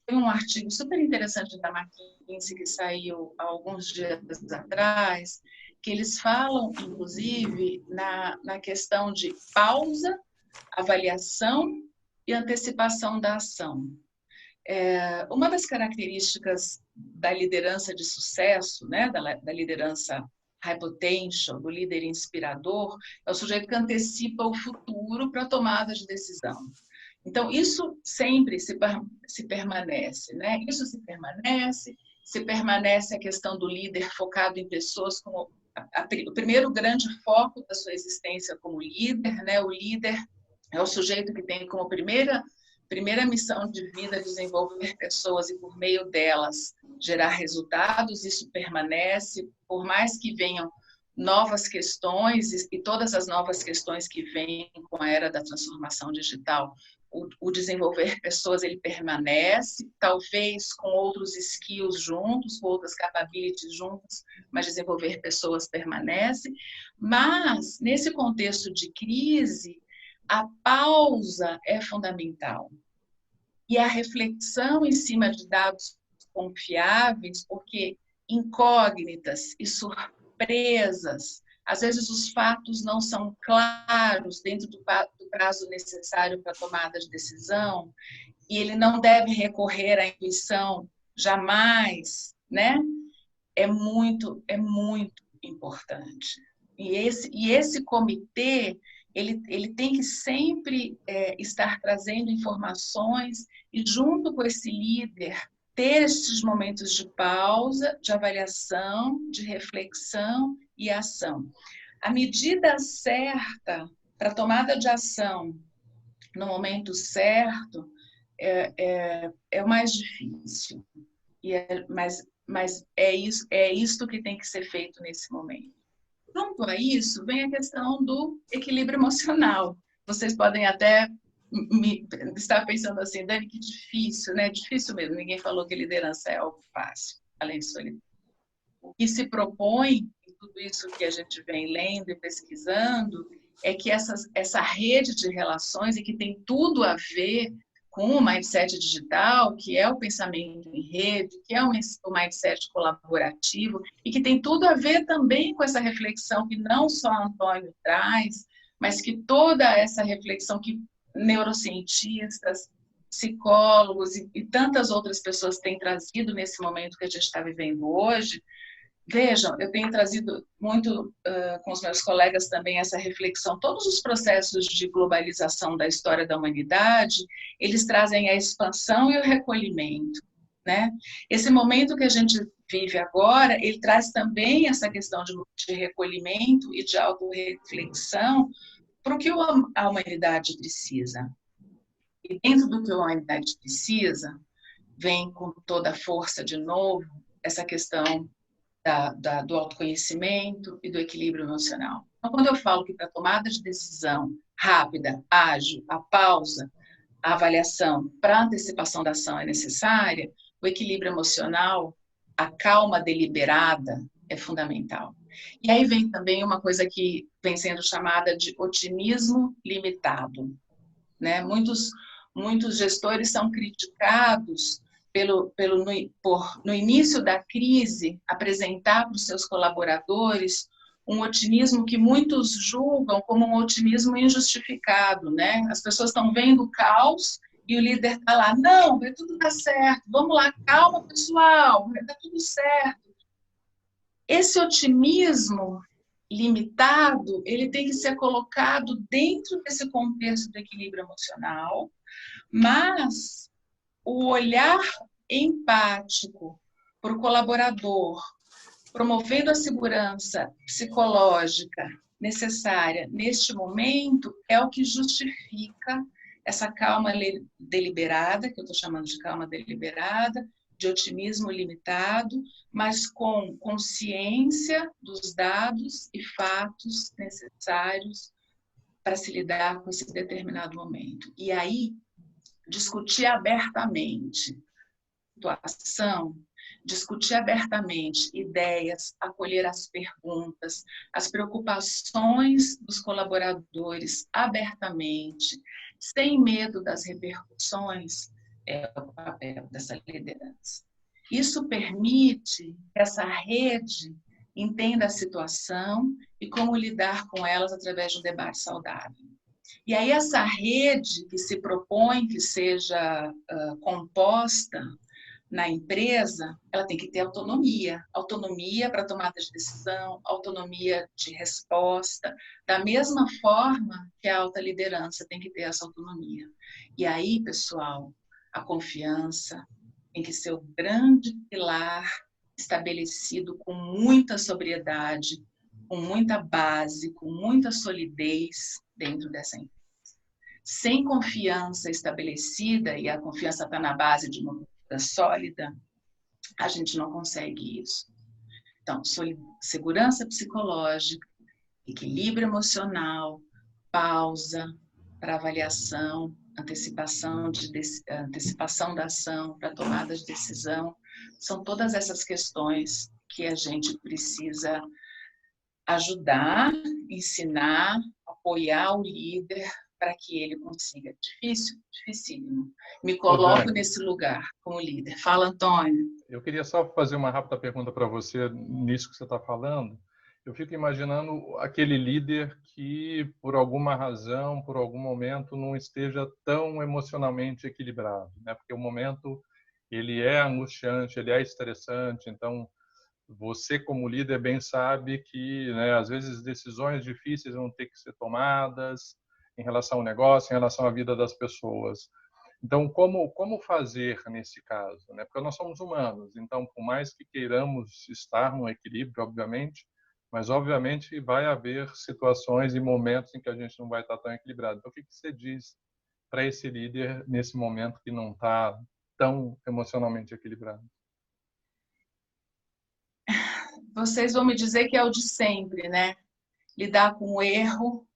Tem um artigo super interessante da McKinsey que saiu há alguns dias atrás, que eles falam, inclusive, na questão de pausa, avaliação e antecipação da ação. Uma das características da liderança de sucesso, né, da liderança high potential, do líder inspirador, é o sujeito que antecipa o futuro para a tomada de decisão. Então, isso sempre se permanece, né? Isso se permanece a questão do líder focado em pessoas como o primeiro grande foco da sua existência como líder, né? O líder é o sujeito que tem como primeira missão de vida desenvolver pessoas e, por meio delas, gerar resultados. Isso permanece, por mais que venham novas questões, e todas as novas questões que vêm com a era da transformação digital, o desenvolver pessoas, ele permanece, talvez com outros skills juntos, com outras capabilities juntos, mas desenvolver pessoas permanece. Mas, nesse contexto de crise, a pausa é fundamental. E a reflexão em cima de dados confiáveis, porque incógnitas e surpresas, às vezes os fatos não são claros dentro do prazo necessário para a tomada de decisão, e ele não deve recorrer à intuição jamais, né? É muito importante. E esse comitê, ele tem que sempre estar trazendo informações e, junto com esse líder, ter esses momentos de pausa, de avaliação, de reflexão e ação. A medida certa para a tomada de ação no momento certo, é o mais difícil. Mas é isso que tem que ser feito nesse momento. Junto a isso, vem a questão do equilíbrio emocional. Vocês podem até estar pensando assim, Dani, que difícil, né? Difícil mesmo. Ninguém falou que liderança é algo fácil, além de solidário. O que se propõe, em tudo isso que a gente vem lendo e pesquisando, é que essa rede de relações, e que tem tudo a ver com o mindset digital, que é o pensamento em rede, que é o mindset colaborativo, e que tem tudo a ver também com essa reflexão que não só Antônio traz, mas que toda essa reflexão que neurocientistas, psicólogos e tantas outras pessoas têm trazido nesse momento que a gente está vivendo hoje. Vejam, eu tenho trazido muito com os meus colegas também essa reflexão. Todos os processos de globalização da história da humanidade, eles trazem a expansão e o recolhimento, né? Esse momento que a gente vive agora, ele traz também essa questão de recolhimento e de autorreflexão para o que a humanidade precisa. E dentro do que a humanidade precisa, vem com toda a força de novo essa questão do autoconhecimento e do equilíbrio emocional. Então, quando eu falo que para tomada de decisão rápida, ágil, a pausa, a avaliação para a antecipação da ação é necessária, o equilíbrio emocional, a calma deliberada é fundamental. E aí vem também uma coisa que vem sendo chamada de otimismo limitado, né? Muitos gestores são criticados no início da crise, apresentar para os seus colaboradores um otimismo que muitos julgam como um otimismo injustificado, né? As pessoas estão vendo o caos e o líder está lá, não, vai tudo dar certo, vamos lá, calma, pessoal, vai dar tudo certo. Esse otimismo limitado, ele tem que ser colocado dentro desse contexto do equilíbrio emocional, mas o olhar empático para o colaborador, promovendo a segurança psicológica necessária neste momento, é o que justifica essa calma deliberada, que eu estou chamando de calma deliberada, de otimismo limitado, mas com consciência dos dados e fatos necessários para se lidar com esse determinado momento. E aí, discutir abertamente situação, discutir abertamente ideias, acolher as perguntas, as preocupações dos colaboradores abertamente, sem medo das repercussões, é o papel dessa liderança. Isso permite que essa rede entenda a situação e como lidar com elas através de um debate saudável. E aí essa rede que se propõe que seja composta na empresa, ela tem que ter autonomia para tomada de decisão, autonomia de resposta, da mesma forma que a alta liderança tem que ter essa autonomia. E aí, pessoal, a confiança tem que ser o grande pilar estabelecido com muita sobriedade, com muita base, com muita solidez dentro dessa empresa. Sem confiança estabelecida, e a confiança está na base de uma cultura sólida, a gente não consegue isso. Então, segurança psicológica, equilíbrio emocional, pausa para avaliação, antecipação da ação, para tomada de decisão, são todas essas questões que a gente precisa ajudar, ensinar, apoiar o líder para que ele consiga. Difícil? Dificílimo. Me coloco nesse lugar como líder. Fala, Antônio. Eu queria só fazer uma rápida pergunta para você nisso que você está falando. Eu fico imaginando aquele líder que, por alguma razão, por algum momento, não esteja tão emocionalmente equilibrado, né? Porque o momento ele é angustiante, ele é estressante. Então, você como líder bem sabe que, né, às vezes decisões difíceis vão ter que ser tomadas em relação ao negócio, em relação à vida das pessoas. Então, como fazer nesse caso, né? Porque nós somos humanos, então, por mais que queiramos estar no equilíbrio, obviamente, mas, obviamente, vai haver situações e momentos em que a gente não vai estar tão equilibrado. Então, o que você diz para esse líder nesse momento que não está tão emocionalmente equilibrado? Vocês vão me dizer que é o de sempre, né? Lidar com o erro,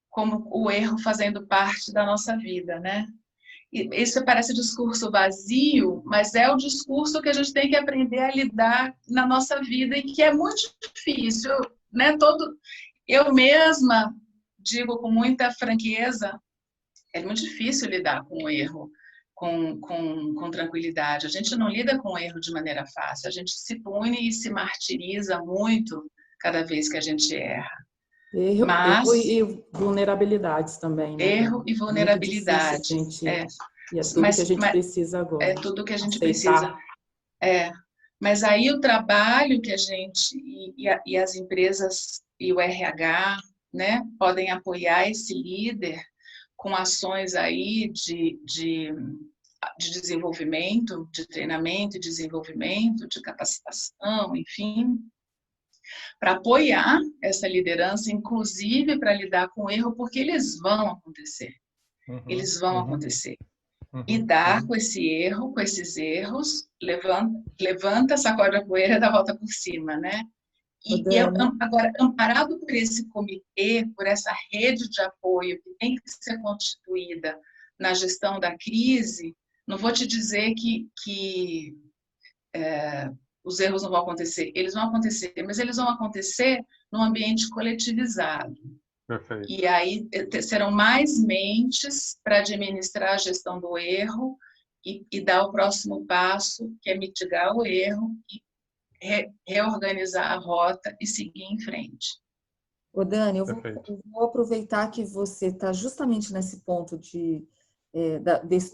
como o erro fazendo parte da nossa vida, né? E isso parece discurso vazio, mas é o discurso que a gente tem que aprender a lidar na nossa vida e que é muito difícil, né? Eu mesma digo com muita franqueza, é muito difícil lidar com o erro com tranquilidade. A gente não lida com o erro de maneira fácil, a gente se pune e se martiriza muito cada vez que a gente erra. Erro e vulnerabilidades também, né? Erro e vulnerabilidade. Muito difícil, gente. E é tudo que a gente precisa agora. É tudo que a gente precisa. Mas aí o trabalho que a gente e as empresas e o RH, né, podem apoiar esse líder com ações aí de desenvolvimento, de treinamento e desenvolvimento, de capacitação, enfim, para apoiar essa liderança, inclusive para lidar com o erro, porque eles vão acontecer. Eles vão acontecer. Lidar com esse erro, com esses erros, levanta, sacode a poeira e dá a volta por cima, né? E agora, amparado por esse comitê, por essa rede de apoio que tem que ser constituída na gestão da crise, não vou te dizer que os erros não vão acontecer. Eles vão acontecer, mas eles vão acontecer num ambiente coletivizado. Perfeito. E aí serão mais mentes para administrar a gestão do erro e dar o próximo passo, que é mitigar o erro e reorganizar a rota e seguir em frente. Ô Dani, eu vou aproveitar que você está justamente nesse ponto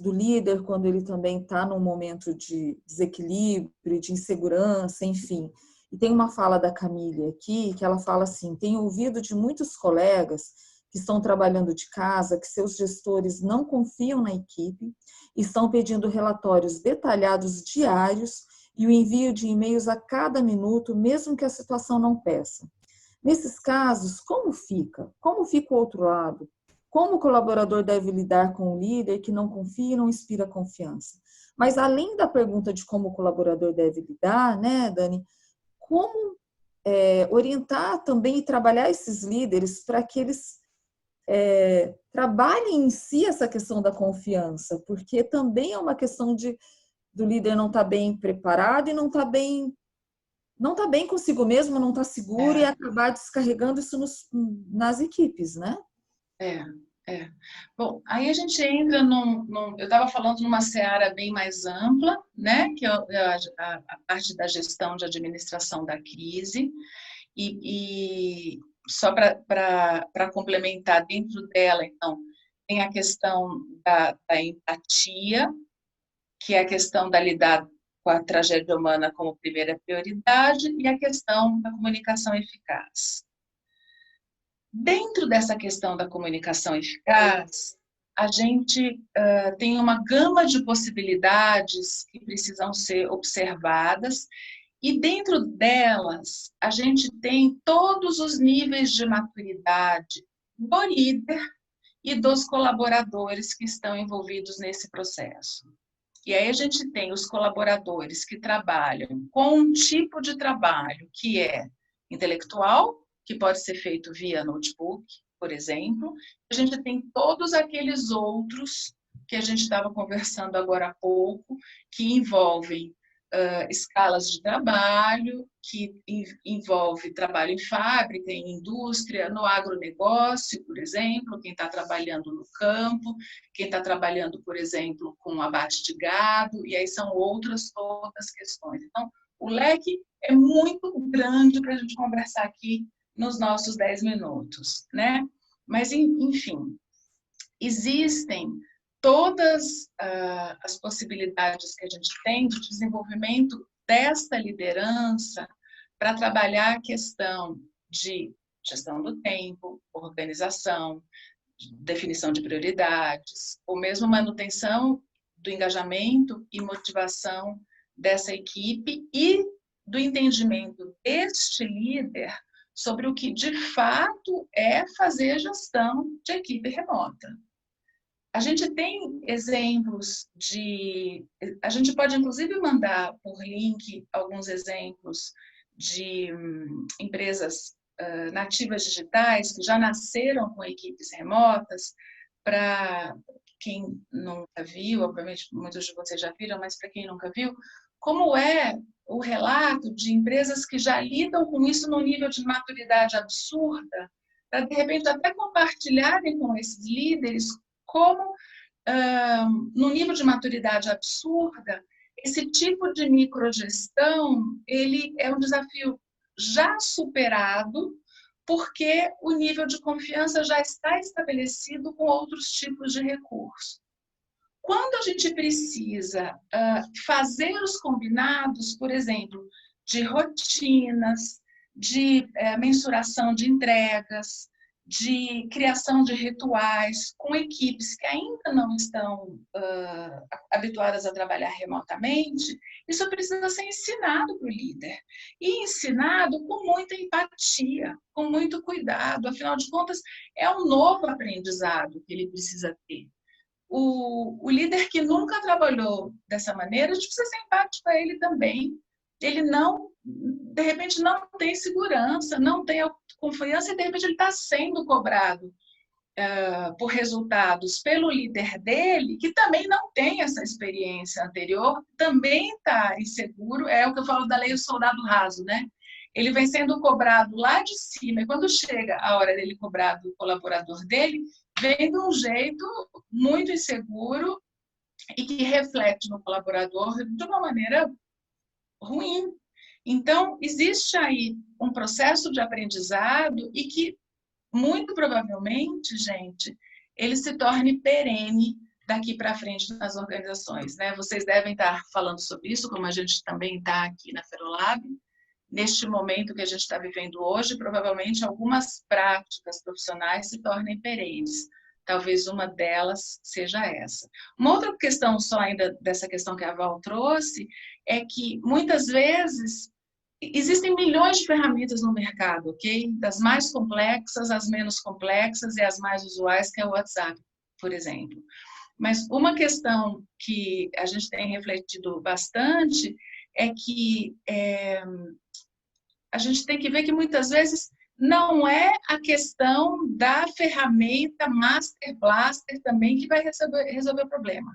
do líder, quando ele também está num momento de desequilíbrio, de insegurança, enfim. E tem uma fala da Camille aqui, que ela fala assim: tenho ouvido de muitos colegas que estão trabalhando de casa, que seus gestores não confiam na equipe, estão pedindo relatórios detalhados diários e o envio de e-mails a cada minuto, mesmo que a situação não peça. Nesses casos, como fica? Como fica o outro lado? Como o colaborador deve lidar com o líder que não confia e não inspira confiança? Mas além da pergunta de como o colaborador deve lidar, né, Dani, como orientar também e trabalhar esses líderes para que eles trabalhem em si essa questão da confiança, porque também é uma questão do líder não estar bem preparado e não estar bem consigo mesmo, não estar seguro e acabar descarregando isso nas equipes, né? Bom, aí a gente entra eu estava falando numa seara bem mais ampla, né, que é a parte da gestão de administração da crise, e só para complementar dentro dela, então, tem a questão da empatia, que é a questão da lidar com a tragédia humana como primeira prioridade, e a questão da comunicação eficaz. Dentro dessa questão da comunicação eficaz, a gente tem uma gama de possibilidades que precisam ser observadas, e dentro delas, a gente tem todos os níveis de maturidade do líder e dos colaboradores que estão envolvidos nesse processo. E aí a gente tem os colaboradores que trabalham com um tipo de trabalho que é intelectual, que pode ser feito via notebook, por exemplo. A gente tem todos aqueles outros que a gente estava conversando agora há pouco, que envolvem escalas de trabalho, que envolve trabalho em fábrica, em indústria, no agronegócio, por exemplo, quem está trabalhando no campo, quem está trabalhando, por exemplo, com abate de gado, e aí são outras questões. Então, o leque é muito grande para a gente conversar aqui nos nossos 10 minutos, né? Mas, enfim, existem todas as possibilidades que a gente tem de desenvolvimento desta liderança para trabalhar a questão de gestão do tempo, organização, definição de prioridades, ou mesmo manutenção do engajamento e motivação dessa equipe e do entendimento deste líder sobre o que de fato é fazer gestão de equipe remota. A gente tem exemplos a gente pode inclusive mandar por link alguns exemplos de empresas nativas digitais que já nasceram com equipes remotas. Para quem nunca viu, obviamente muitos de vocês já viram, mas para quem nunca viu, como é o relato de empresas que já lidam com isso num nível de maturidade absurda, para de repente até compartilharem com esses líderes como, no nível de maturidade absurda, esse tipo de microgestão, ele é um desafio já superado, porque o nível de confiança já está estabelecido com outros tipos de recursos. Quando a gente precisa fazer os combinados, por exemplo, de rotinas, de mensuração de entregas, de criação de rituais com equipes que ainda não estão habituadas a trabalhar remotamente, isso precisa ser ensinado para o líder. E ensinado com muita empatia, com muito cuidado. Afinal de contas, é um novo aprendizado que ele precisa ter. O líder que nunca trabalhou dessa maneira, a gente precisa ser empático a ele também. Ele não, de repente, não tem segurança, não tem confiança e, de repente, ele está sendo cobrado por resultados pelo líder dele, que também não tem essa experiência anterior, também está inseguro. É o que eu falo da lei do soldado raso, né? Ele vem sendo cobrado lá de cima, e quando chega a hora dele cobrar do colaborador dele, vem de um jeito muito inseguro e que reflete no colaborador de uma maneira ruim. Então, existe aí um processo de aprendizado e que, muito provavelmente, gente, ele se torne perene daqui para frente nas organizações, né? Vocês devem estar falando sobre isso, como a gente também está aqui na Ferolab. Neste momento que a gente está vivendo hoje, provavelmente algumas práticas profissionais se tornem perenes. Talvez uma delas seja essa. Uma outra questão, só ainda dessa questão que a Val trouxe, é que muitas vezes existem milhões de ferramentas no mercado, ok? Das mais complexas, às menos complexas e as mais usuais, que é o WhatsApp, por exemplo. Mas uma questão que a gente tem refletido bastante é que a gente tem que ver que muitas vezes não é a questão da ferramenta Master Blaster também que vai resolver o problema.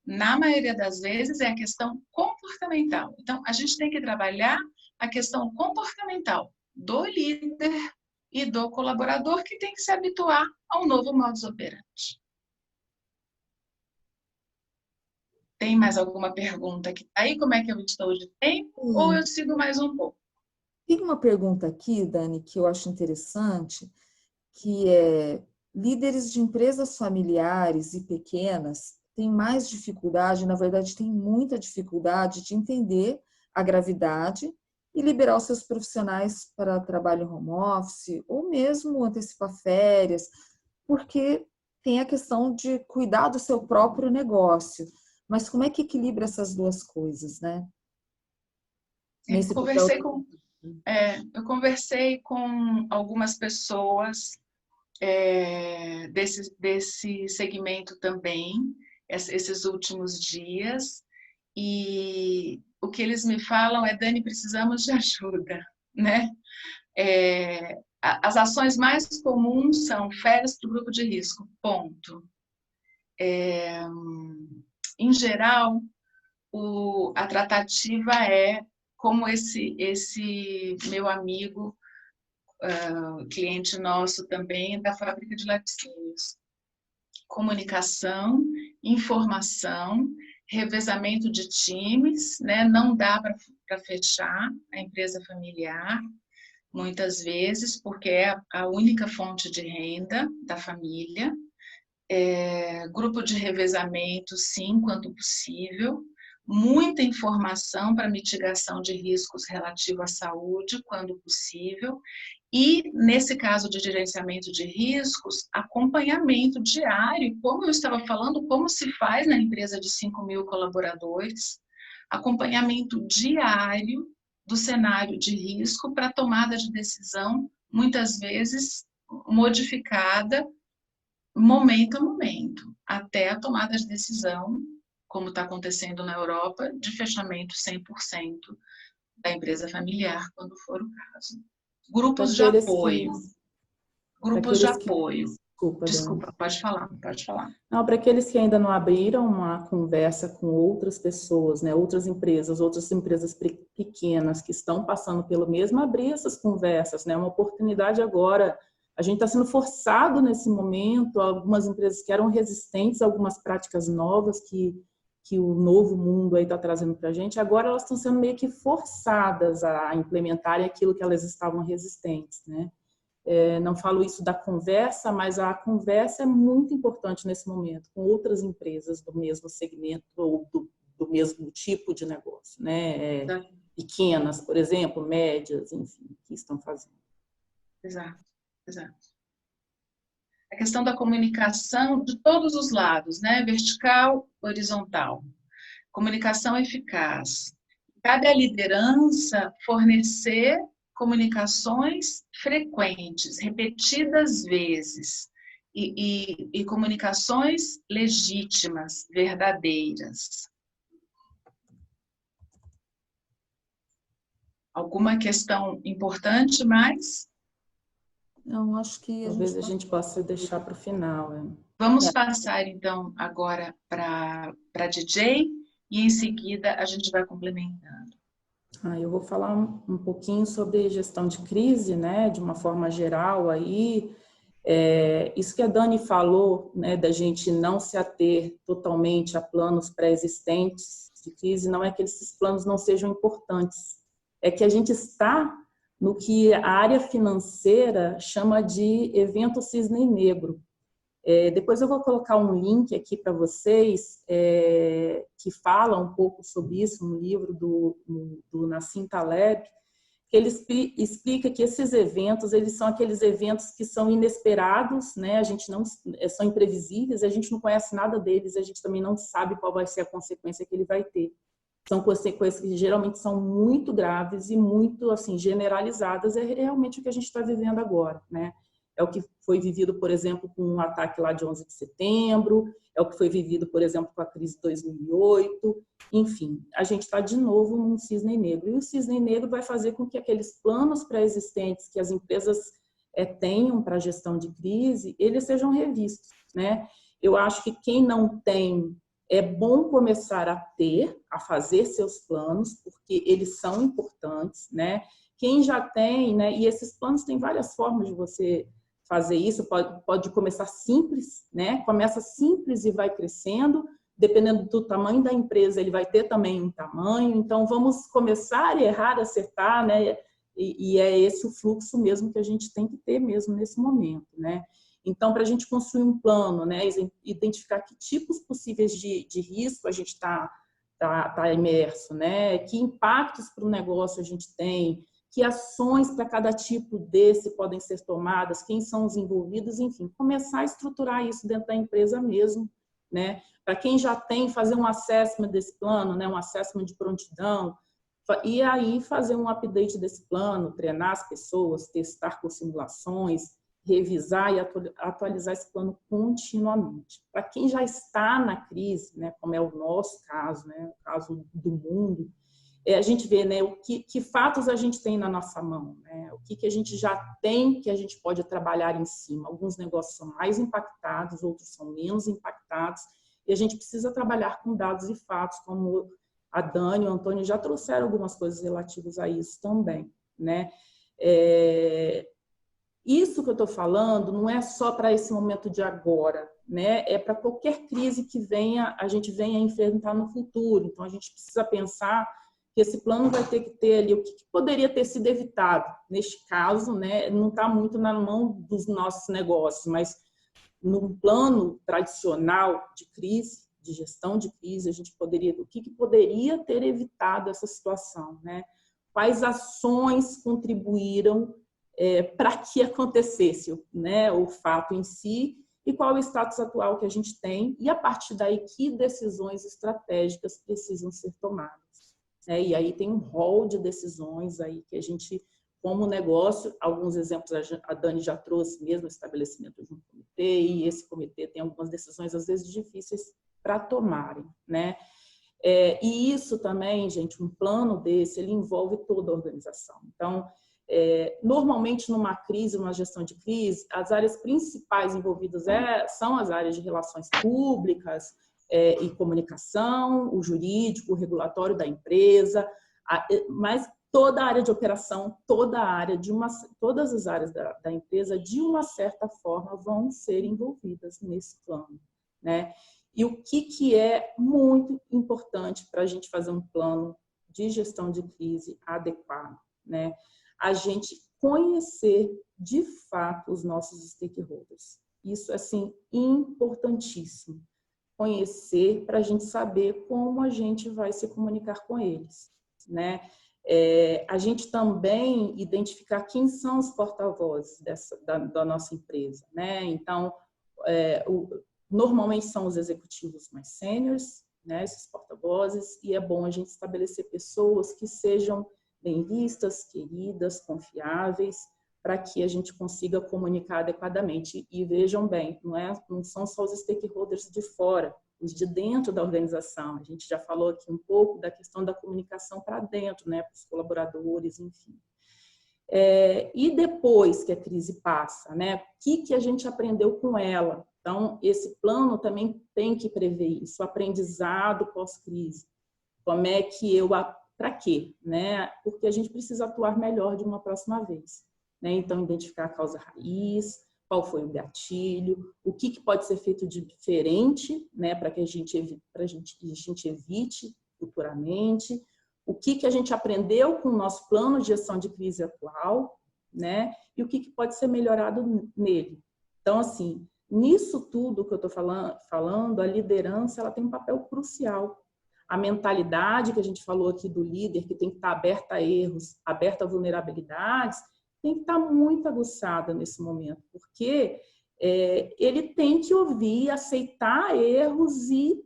Na maioria das vezes é a questão comportamental. Então, a gente tem que trabalhar a questão comportamental do líder e do colaborador, que tem que se habituar ao novo modus operandi. Tem mais alguma pergunta aqui? Aí, como é que eu estou de tempo? Ou eu sigo mais um pouco? Tem uma pergunta aqui, Dani, que eu acho interessante, que é: líderes de empresas familiares e pequenas têm mais dificuldade, na verdade, têm muita dificuldade de entender a gravidade e liberar os seus profissionais para trabalho home office, ou mesmo antecipar férias, porque tem a questão de cuidar do seu próprio negócio. Mas como é que equilibra essas duas coisas, né? Eu conversei com algumas pessoas desse segmento também, esses últimos dias, e o que eles me falam é: Dani, precisamos de ajuda, né? As ações mais comuns são férias para o grupo de risco, ponto. Em geral, a tratativa é como esse meu amigo, cliente nosso também, da fábrica de laticínios. Comunicação, informação, revezamento de times, né? Não dá para fechar a empresa familiar, muitas vezes, porque é a única fonte de renda da família. Grupo de revezamento, sim, quanto possível. Muita informação para mitigação de riscos relativos à saúde, quando possível. E, nesse caso de gerenciamento de riscos, acompanhamento diário, como eu estava falando, como se faz na empresa de 5.000 colaboradores, acompanhamento diário do cenário de risco para tomada de decisão, muitas vezes modificada momento a momento, até até a tomada de decisão, como está acontecendo na Europa, de fechamento 100% da empresa familiar, quando for o caso. Grupos de apoio. Grupos de apoio. Desculpa, pode falar. Não, para aqueles que ainda não abriram uma conversa com outras pessoas, né, outras empresas pequenas que estão passando pelo mesmo, abrir essas conversas, né, uma oportunidade agora. A gente está sendo forçado nesse momento, algumas empresas que eram resistentes a algumas práticas novas que o novo mundo aí está trazendo para a gente, agora elas estão sendo meio que forçadas a implementarem aquilo que elas estavam resistentes, né? Não falo isso da conversa, mas a conversa é muito importante nesse momento, com outras empresas do mesmo segmento ou do mesmo tipo de negócio, né? Pequenas, por exemplo, médias, enfim, que estão fazendo. Exato. A questão da comunicação de todos os lados, né? Vertical, horizontal. Comunicação eficaz. Cabe à liderança fornecer comunicações frequentes, repetidas vezes, e comunicações legítimas, verdadeiras. Alguma questão importante mais? Não, acho que talvez a gente possa deixar para o final. Vamos passar, então, agora para DJ e, em seguida, a gente vai complementando. Eu vou falar um pouquinho sobre gestão de crise, né, de uma forma geral aí. Isso que a Dani falou, né, da gente não se ater totalmente a planos pré-existentes de crise, não é que esses planos não sejam importantes, é que a gente está no que a área financeira chama de evento cisne negro. Depois eu vou colocar um link aqui para vocês que fala um pouco sobre isso no livro do Nassim Taleb, que ele explica que esses eventos, eles são aqueles eventos que são inesperados, né? A gente não são imprevisíveis, a gente não conhece nada deles, a gente também não sabe qual vai ser a consequência que ele vai ter. São consequências que geralmente são muito graves e muito assim generalizadas. É realmente o que a gente está vivendo agora, né? É o que foi vivido, por exemplo, com o ataque lá de 11 de setembro, é o que foi vivido, por exemplo, com a crise de 2008. Enfim, a gente está de novo num cisne negro. E o cisne negro vai fazer com que aqueles planos pré-existentes que as empresas tenham para a gestão de crise, eles sejam revistos, né? Eu acho que quem não tem, é bom começar a fazer seus planos, porque eles são importantes, né? Quem já tem, né? E esses planos têm várias formas de você fazer isso, pode começar simples, né? Começa simples e vai crescendo, dependendo do tamanho da empresa, ele vai ter também um tamanho, então vamos começar, errar, acertar, né? E é esse o fluxo mesmo que a gente tem que ter mesmo nesse momento, né? Então, para a gente construir um plano, né? Identificar que tipos possíveis de risco a gente está imerso, né? Que impactos para o negócio a gente tem, que ações para cada tipo desse podem ser tomadas, quem são os envolvidos, enfim, começar a estruturar isso dentro da empresa mesmo, né? Para quem já tem, fazer um assessment desse plano, né? Um assessment de prontidão, e aí fazer um update desse plano, treinar as pessoas, testar com simulações, revisar e atualizar esse plano continuamente. Para quem já está na crise, né? Como é o nosso caso, né? O caso do mundo, a gente vê, né, que fatos a gente tem na nossa mão, né? O que a gente já tem que a gente pode trabalhar em cima. Alguns negócios são mais impactados, outros são menos impactados, e a gente precisa trabalhar com dados e fatos, como a Dani e o Antônio já trouxeram algumas coisas relativas a isso também, né? Isso que eu estou falando não é só para esse momento de agora, né? É para qualquer crise que a gente venha enfrentar no futuro. Então, a gente precisa pensar que esse plano vai ter que ter ali o que poderia ter sido evitado. Neste caso, né, não está muito na mão dos nossos negócios, mas no plano tradicional de crise, de gestão de crise, a gente o que poderia ter evitado essa situação, né? Quais ações contribuíram para que acontecesse, né, o fato em si, e qual é o status atual que a gente tem, e a partir daí que decisões estratégicas precisam ser tomadas. E aí tem um rol de decisões aí que a gente como negócio, alguns exemplos a Dani já trouxe mesmo, o estabelecimento de um comitê, e esse comitê tem algumas decisões, às vezes, difíceis para tomarem, né? E isso também, gente, um plano desse, ele envolve toda a organização. Então, normalmente, numa crise, numa gestão de crise, as áreas principais envolvidas são as áreas de relações públicas e comunicação, o jurídico, o regulatório da empresa, mas toda a área de operação, todas as áreas da empresa, de uma certa forma, vão ser envolvidas nesse plano, né? E o que é muito importante para a gente fazer um plano de gestão de crise adequado, né? A gente conhecer, de fato, os nossos stakeholders. Isso, assim, importantíssimo. Conhecer para a gente saber como a gente vai se comunicar com eles, né? A gente também identificar quem são os porta-vozes da nossa empresa, né? Então, normalmente são os executivos mais sêniores, né? Esses porta-vozes, e é bom a gente estabelecer pessoas que sejam bem vistas, queridas, confiáveis, para que a gente consiga comunicar adequadamente. E vejam bem, não são só os stakeholders de fora, os de dentro da organização. A gente já falou aqui um pouco da questão da comunicação para dentro, né, para os colaboradores, enfim. E depois que a crise passa, né, o que a gente aprendeu com ela? Então, esse plano também tem que prever isso, o aprendizado pós-crise. Como é que para quê? Né? Porque a gente precisa atuar melhor de uma próxima vez. Né? Então, identificar a causa raiz, qual foi o gatilho, o que pode ser feito de diferente, né, para que a gente evite futuramente, o que a gente aprendeu com o nosso plano de gestão de crise atual, né, e o que pode ser melhorado nele. Então, assim, nisso tudo que eu estou falando, a liderança ela tem um papel crucial. A mentalidade que a gente falou aqui do líder, que tem que estar aberta a erros, aberta a vulnerabilidades, tem que estar muito aguçada nesse momento, porque ele tem que ouvir, aceitar erros e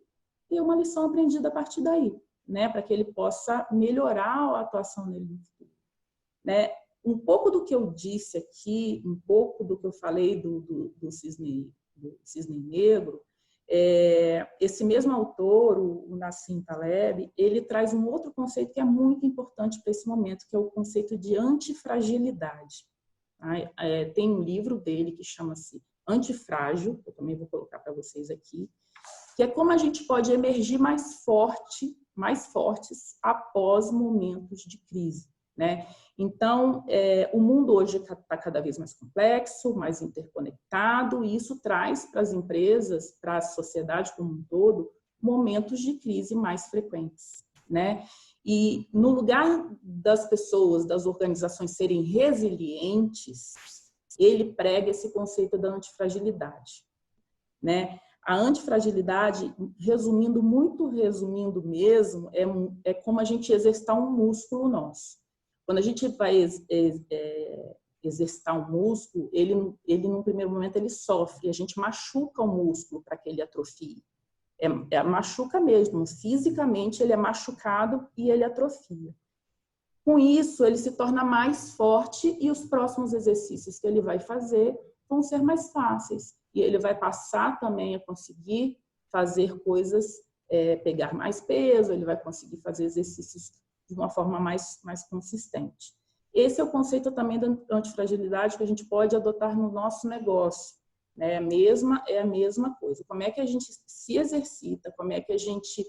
ter uma lição aprendida a partir daí, né, para que ele possa melhorar a atuação nele no futuro. Né? Um pouco do que eu disse aqui, um pouco do que eu falei do cisne negro, esse mesmo autor, o Nassim Taleb, ele traz um outro conceito que é muito importante para esse momento, que é o conceito de antifragilidade. Tem um livro dele que chama-se Antifrágil, eu também vou colocar para vocês aqui, que é como a gente pode emergir mais fortes após momentos de crise. Né? Então, o mundo hoje está cada vez mais complexo, mais interconectado, e isso traz para as empresas, para a sociedade como um todo, momentos de crise mais frequentes. Né? E no lugar das pessoas, das organizações serem resilientes, ele prega esse conceito da antifragilidade. Né? A antifragilidade, resumindo mesmo, é como a gente exercitar um músculo nosso. Quando a gente vai exercitar um músculo, ele num primeiro momento ele sofre, a gente machuca o músculo para que ele atrofie. Machuca mesmo, fisicamente ele é machucado e ele atrofia. Com isso, ele se torna mais forte e os próximos exercícios que ele vai fazer vão ser mais fáceis. E ele vai passar também a conseguir fazer coisas, pegar mais peso, ele vai conseguir fazer exercícios de uma forma mais consistente. Esse é o conceito também da antifragilidade que a gente pode adotar no nosso negócio. É a mesma coisa. Como é que a gente se exercita, como é que a gente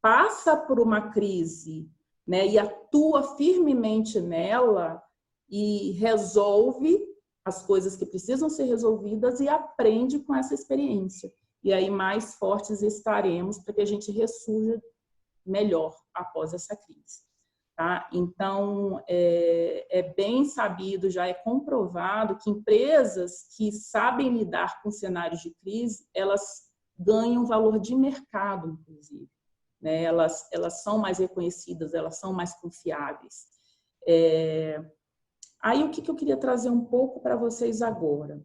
passa por uma crise, né, e atua firmemente nela e resolve as coisas que precisam ser resolvidas e aprende com essa experiência. E aí mais fortes estaremos para que a gente ressurja melhor após essa crise. Tá? Então, é bem sabido, já é comprovado que empresas que sabem lidar com cenários de crise, elas ganham valor de mercado, inclusive. Né? Elas são mais reconhecidas, elas são mais confiáveis. Aí, o que eu queria trazer um pouco para vocês agora?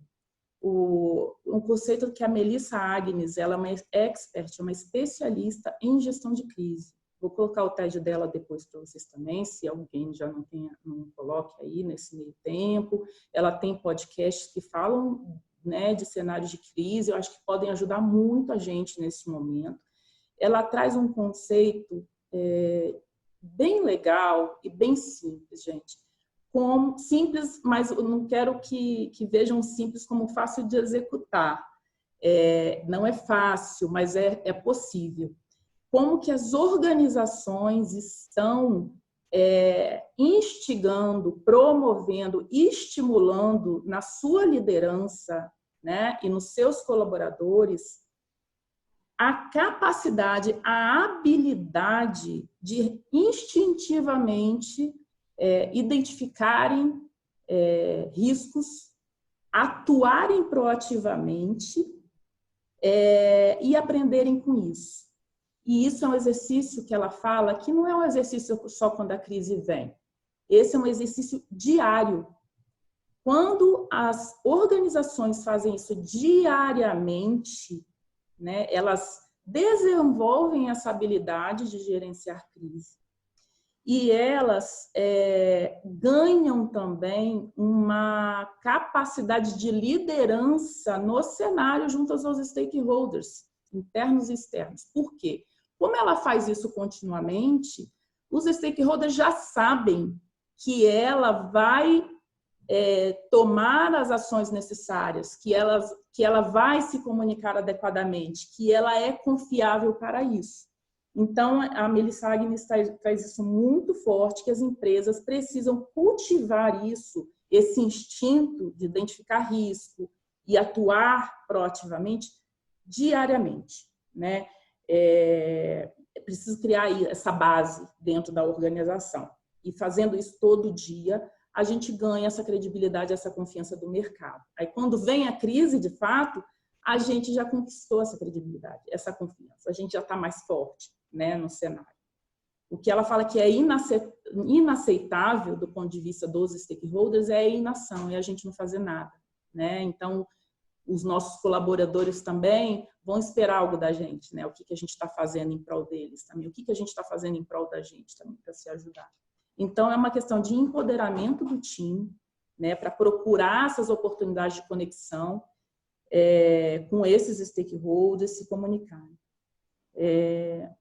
Um conceito que a Melissa Agnes, ela é uma expert, uma especialista em gestão de crise. Vou colocar o TED dela depois para vocês também, se alguém já não coloque aí nesse meio tempo. Ela tem podcasts que falam, né, de cenários de crise, eu acho que podem ajudar muito a gente nesse momento. Ela traz um conceito bem legal e bem simples, gente. Simples, mas eu não quero que vejam simples como fácil de executar. Não é fácil, mas é possível. Como que as organizações estão instigando, promovendo, estimulando na sua liderança, né, e nos seus colaboradores a capacidade, a habilidade de instintivamente identificarem riscos, atuarem proativamente e aprenderem com isso. E isso é um exercício que ela fala que não é um exercício só quando a crise vem. Esse é um exercício diário. Quando as organizações fazem isso diariamente, né, elas desenvolvem essa habilidade de gerenciar crise. E elas ganham também uma capacidade de liderança no cenário junto aos stakeholders, internos e externos. Por quê? Como ela faz isso continuamente, os stakeholders já sabem que ela vai tomar as ações necessárias, que ela vai se comunicar adequadamente, que ela é confiável para isso. Então, a Melissa Agnes traz isso muito forte, que as empresas precisam cultivar isso, esse instinto de identificar risco e atuar proativamente diariamente, né? Preciso criar essa base dentro da organização. E fazendo isso todo dia, a gente ganha essa credibilidade, essa confiança do mercado. Aí, quando vem a crise, de fato, a gente já conquistou essa credibilidade, essa confiança. A gente já está mais forte, né, no cenário. O que ela fala que é inaceitável do ponto de vista dos stakeholders é a inação, é a gente não fazer nada, né? Então, os nossos colaboradores também vão esperar algo da gente, né? O que a gente está fazendo em prol deles também, o que a gente está fazendo em prol da gente também, para se ajudar. Então, é uma questão de empoderamento do time, né, para procurar essas oportunidades de conexão com esses stakeholders, se comunicarem.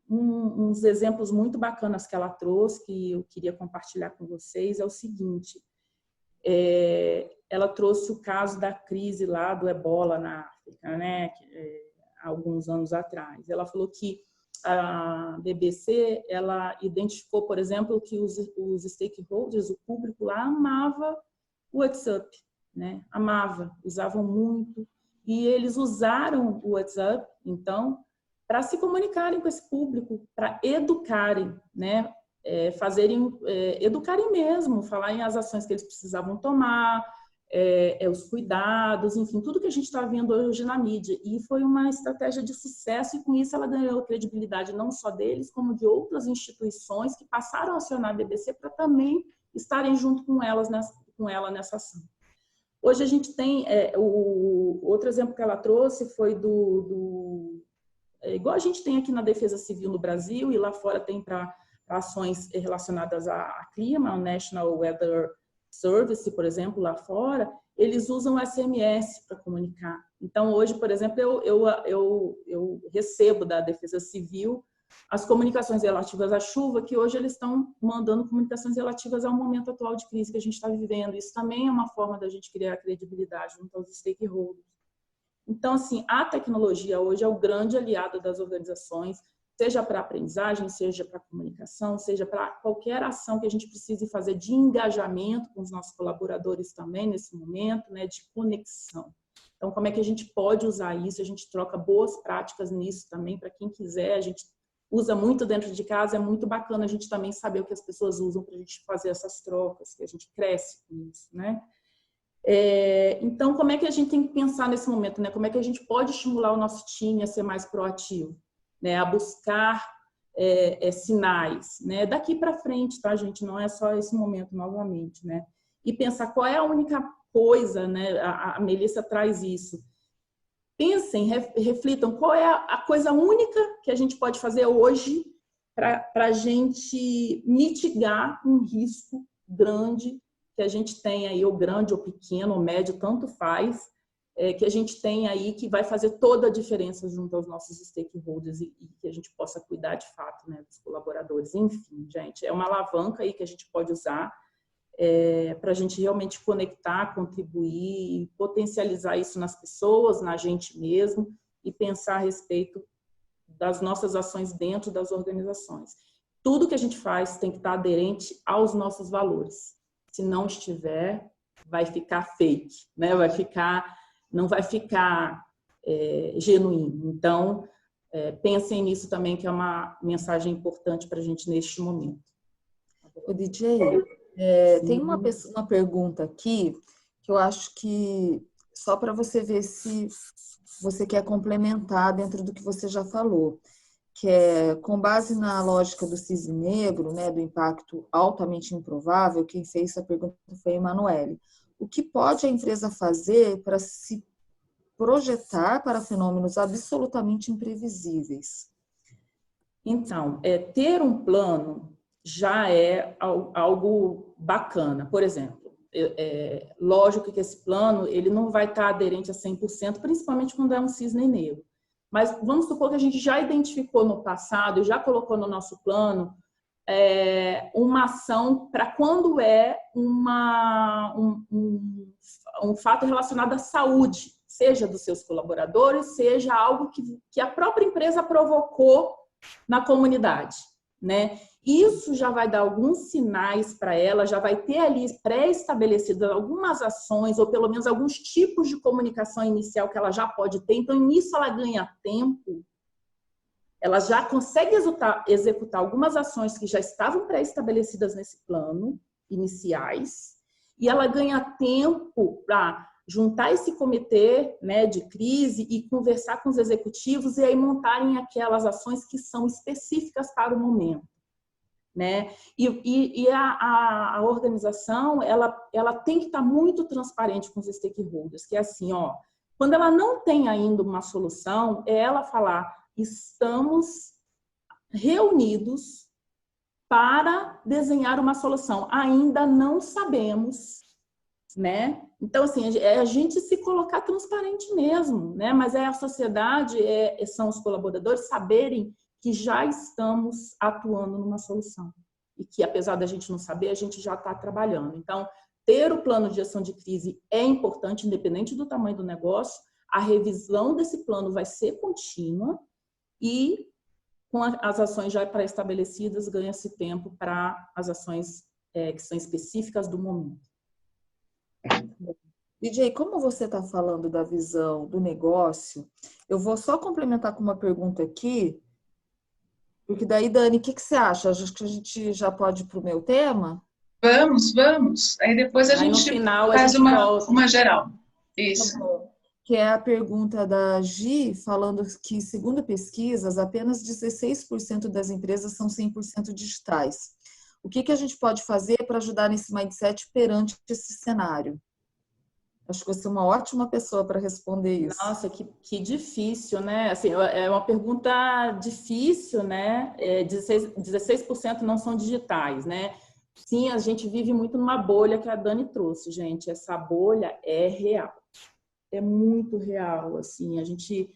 Uns exemplos muito bacanas que ela trouxe, que eu queria compartilhar com vocês, é o seguinte. Ela trouxe o caso da crise lá do Ebola na África, né, há alguns anos atrás. Ela falou que a BBC, ela identificou, por exemplo, que os stakeholders, o público lá, amava o WhatsApp, né? Amava, usavam muito. E eles usaram o WhatsApp, então, para se comunicarem com esse público, para educarem, né? Educarem mesmo, falarem as ações que eles precisavam tomar, os cuidados, enfim, tudo que a gente está vendo hoje na mídia. E foi uma estratégia de sucesso e com isso ela ganhou credibilidade não só deles, como de outras instituições que passaram a acionar a BBC para também estarem junto com ela nessa ação. Hoje a gente tem, o outro exemplo que ela trouxe foi igual a gente tem aqui na Defesa Civil no Brasil e lá fora tem para ações relacionadas a clima, o National Weather Service, por exemplo, lá fora, eles usam SMS para comunicar. Então, hoje, por exemplo, eu recebo da Defesa Civil as comunicações relativas à chuva, que hoje eles estão mandando comunicações relativas ao momento atual de crise que a gente está vivendo. Isso também é uma forma da gente criar credibilidade junto aos stakeholders. Então, assim, a tecnologia hoje é o grande aliado das organizações, seja para aprendizagem, seja para comunicação, seja para qualquer ação que a gente precise fazer de engajamento com os nossos colaboradores também nesse momento, né, de conexão. Então, como é que a gente pode usar isso? A gente troca boas práticas nisso também, para quem quiser. A gente usa muito dentro de casa, é muito bacana a gente também saber o que as pessoas usam para a gente fazer essas trocas, que a gente cresce com isso, né? Então, como é que a gente tem que pensar nesse momento, né? Como é que a gente pode estimular o nosso time a ser mais proativo, né? A buscar sinais, né? Daqui para frente, tá, gente? Não é só esse momento novamente, né? E pensar qual é a única coisa, né? A Melissa traz isso. Pensem, reflitam, qual é a coisa única que a gente pode fazer hoje para a gente mitigar um risco grande que a gente tem aí, ou grande, ou pequeno, ou médio, tanto faz, que a gente tem aí, que vai fazer toda a diferença junto aos nossos stakeholders e que a gente possa cuidar de fato, né, dos colaboradores. Enfim, gente, é uma alavanca aí que a gente pode usar para a gente realmente conectar, contribuir e potencializar isso nas pessoas, na gente mesmo, e pensar a respeito das nossas ações dentro das organizações. Tudo que a gente faz tem que estar aderente aos nossos valores. Se não estiver, vai ficar fake, né? Não vai ficar genuíno. Então, pensem nisso também, que é uma mensagem importante para a gente neste momento. O DJ, tem uma pergunta aqui que eu acho que só para você ver se você quer complementar dentro do que você já falou, que é com base na lógica do cisne negro, né, do impacto altamente improvável. Quem fez essa pergunta foi a Emanuele. O que pode a empresa fazer para se projetar para fenômenos absolutamente imprevisíveis? Então, ter um plano já é algo bacana. Por exemplo, lógico que esse plano ele não vai estar aderente a 100%, principalmente quando é um cisne negro. Mas vamos supor que a gente já identificou no passado e já colocou no nosso plano uma ação para quando é um fato relacionado à saúde, seja dos seus colaboradores, seja algo que a própria empresa provocou na comunidade, né? Isso já vai dar alguns sinais para ela, já vai ter ali pré-estabelecidas algumas ações, ou pelo menos alguns tipos de comunicação inicial que ela já pode ter. Então, nisso ela ganha tempo, ela já consegue executar algumas ações que já estavam pré-estabelecidas nesse plano, iniciais, e ela ganha tempo para juntar esse comitê, né, de crise e conversar com os executivos e aí montarem aquelas ações que são específicas para o momento, né? E a organização, ela tem que estar muito transparente com os stakeholders, que é assim, ó, quando ela não tem ainda uma solução, é ela falar: estamos reunidos para desenhar uma solução, ainda não sabemos, né? Então, assim, é a gente se colocar transparente mesmo, né? Mas a sociedade, são os colaboradores saberem que já estamos atuando numa solução. E que, apesar da gente não saber, a gente já está trabalhando. Então, ter o plano de ação de crise é importante, independente do tamanho do negócio. A revisão desse plano vai ser contínua e, com as ações já pré-estabelecidas, ganha-se tempo para as ações que são específicas do momento. DJ, como você está falando da visão do negócio, eu vou só complementar com uma pergunta aqui, porque daí, Dani, o que você acha? Acho que a gente já pode ir para o meu tema? Vamos. Aí depois a gente no final, faz uma geral. Isso. Tá bom. Que é a pergunta da Gi, falando que, segundo pesquisas, apenas 16% das empresas são 100% digitais. O que a gente pode fazer para ajudar nesse mindset perante esse cenário? Acho que você é uma ótima pessoa para responder isso. Nossa, que difícil, né? Assim, é uma pergunta difícil, né? 16% não são digitais, né? Sim, a gente vive muito numa bolha que a Dani trouxe, gente. Essa bolha é real. É muito real, assim. A gente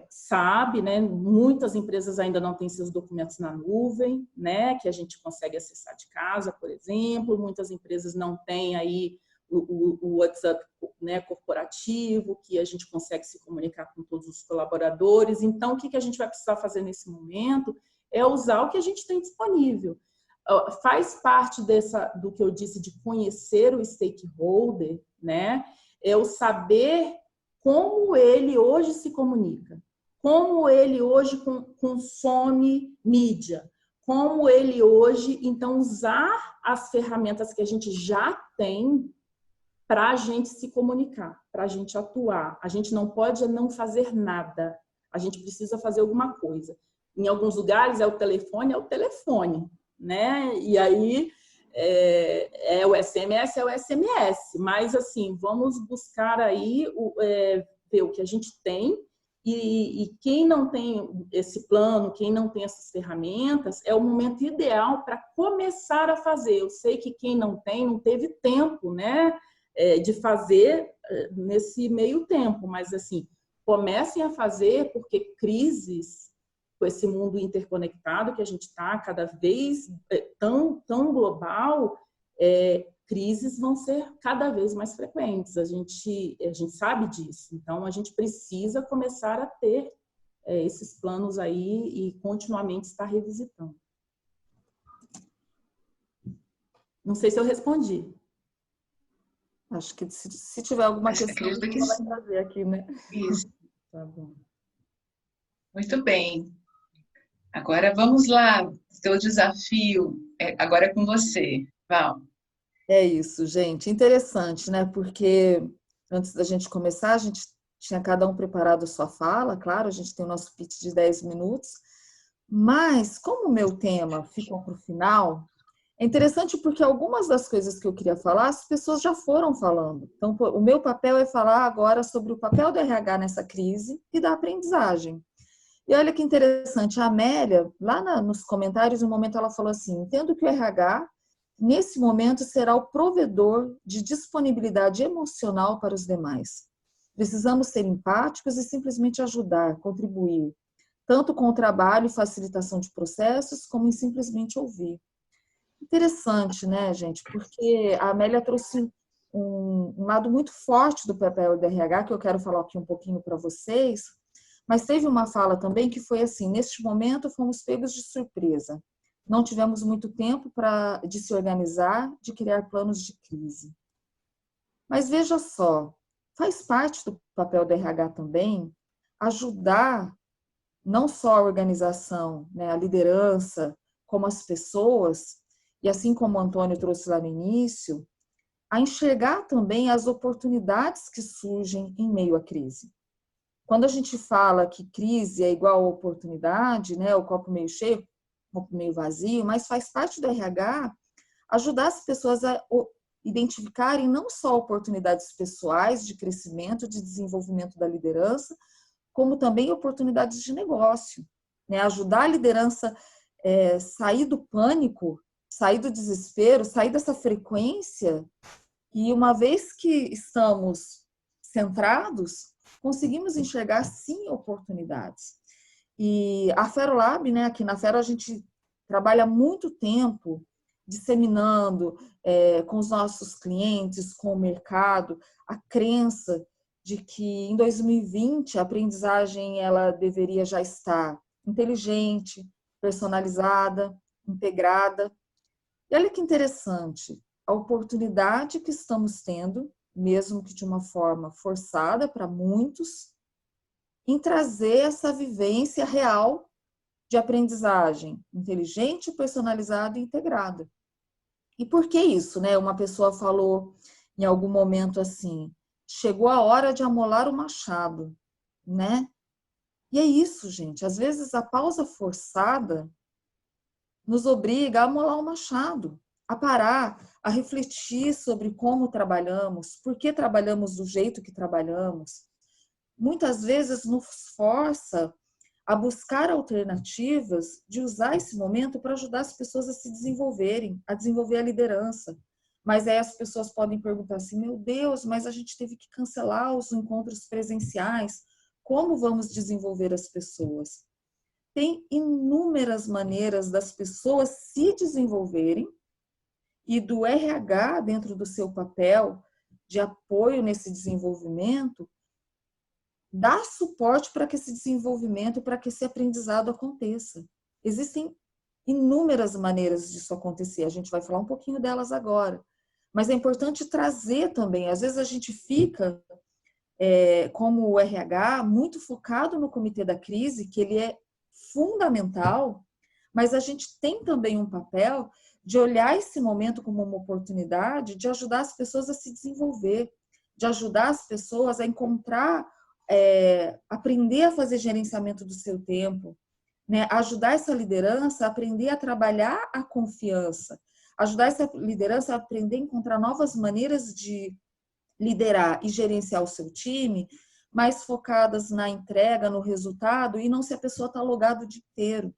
sabe, né? Muitas empresas ainda não têm seus documentos na nuvem, né? Que a gente consegue acessar de casa, por exemplo. Muitas empresas não têm aí o WhatsApp, né, corporativo, que a gente consegue se comunicar com todos os colaboradores. Então, o que a gente vai precisar fazer nesse momento é usar o que a gente tem disponível. Faz parte do que eu disse de conhecer o stakeholder, né? É o saber como ele hoje se comunica, como ele hoje consome mídia, como ele hoje, então, usar as ferramentas que a gente já tem para a gente se comunicar, para a gente atuar. A gente não pode não fazer nada. A gente precisa fazer alguma coisa. Em alguns lugares é o telefone, né? E aí o SMS, mas assim, vamos buscar aí ver o que a gente tem E quem não tem esse plano, quem não tem essas ferramentas, é o momento ideal para começar a fazer. Eu sei que quem não tem, não teve tempo, né, de fazer nesse meio tempo, mas assim, comecem a fazer, porque crises, com esse mundo interconectado que a gente está, cada vez tão global, crises vão ser cada vez mais frequentes. A gente sabe disso. Então, a gente precisa começar a ter esses planos aí e continuamente estar revisitando. Não sei se eu respondi. Acho que se tiver alguma questão, acredito que vai trazer aqui, né? Isso. Tá bom. Muito bem. Agora vamos lá, seu desafio. Agora é com você, Val. É isso, gente. Interessante, né? Porque antes da gente começar, a gente tinha cada um preparado sua fala, claro, a gente tem o nosso pitch de 10 minutos, mas como o meu tema ficou para o final, é interessante porque algumas das coisas que eu queria falar, as pessoas já foram falando. Então, o meu papel é falar agora sobre o papel do RH nessa crise e da aprendizagem. E olha que interessante, a Amélia, lá nos comentários, no momento ela falou assim, entendo que o RH, nesse momento, será o provedor de disponibilidade emocional para os demais. Precisamos ser empáticos e simplesmente ajudar, contribuir, tanto com o trabalho e facilitação de processos, como em simplesmente ouvir. Interessante, né, gente? Porque a Amélia trouxe um lado muito forte do papel do RH, que eu quero falar aqui um pouquinho para vocês, mas teve uma fala também que foi assim, neste momento fomos pegos de surpresa. Não tivemos muito tempo de se organizar, de criar planos de crise. Mas veja só, faz parte do papel do RH também ajudar não só a organização, né, a liderança, como as pessoas, e assim como o Antônio trouxe lá no início, a enxergar também as oportunidades que surgem em meio à crise. Quando a gente fala que crise é igual a oportunidade, né, o copo meio cheio, o copo meio vazio, mas faz parte do RH ajudar as pessoas a identificarem não só oportunidades pessoais de crescimento, de desenvolvimento da liderança, como também oportunidades de negócio, né? Ajudar a liderança a sair do pânico, sair do desespero, sair dessa frequência, e uma vez que estamos centrados, conseguimos enxergar, sim, oportunidades. E a Ferolab, né, aqui na Fero, a gente trabalha há muito tempo disseminando com os nossos clientes, com o mercado, a crença de que em 2020 a aprendizagem ela deveria já estar inteligente, personalizada, integrada. E olha que interessante, a oportunidade que estamos tendo, mesmo que de uma forma forçada para muitos, em trazer essa vivência real de aprendizagem inteligente, personalizada e integrada. E por que isso, né? Uma pessoa falou em algum momento assim, chegou a hora de amolar o machado, né? E é isso, gente. Às vezes a pausa forçada nos obriga a amolar o machado, a parar, a refletir sobre como trabalhamos, por que trabalhamos do jeito que trabalhamos. Muitas vezes nos força a buscar alternativas de usar esse momento para ajudar as pessoas a se desenvolverem, a desenvolver a liderança. Mas aí as pessoas podem perguntar assim, meu Deus, mas a gente teve que cancelar os encontros presenciais, como vamos desenvolver as pessoas? Tem inúmeras maneiras das pessoas se desenvolverem e do RH, dentro do seu papel de apoio nesse desenvolvimento, dar suporte para que esse desenvolvimento, para que esse aprendizado aconteça. Existem inúmeras maneiras disso acontecer, a gente vai falar um pouquinho delas agora. Mas é importante trazer também, às vezes a gente fica, como o RH, muito focado no comitê da crise, que ele é fundamental, mas a gente tem também um papel de olhar esse momento como uma oportunidade de ajudar as pessoas a se desenvolver, de ajudar as pessoas a encontrar, aprender a fazer gerenciamento do seu tempo, né? Ajudar essa liderança a aprender a trabalhar a confiança, ajudar essa liderança a aprender a encontrar novas maneiras de liderar e gerenciar o seu time, mais focadas na entrega, no resultado, e não se a pessoa está logada o dia inteiro.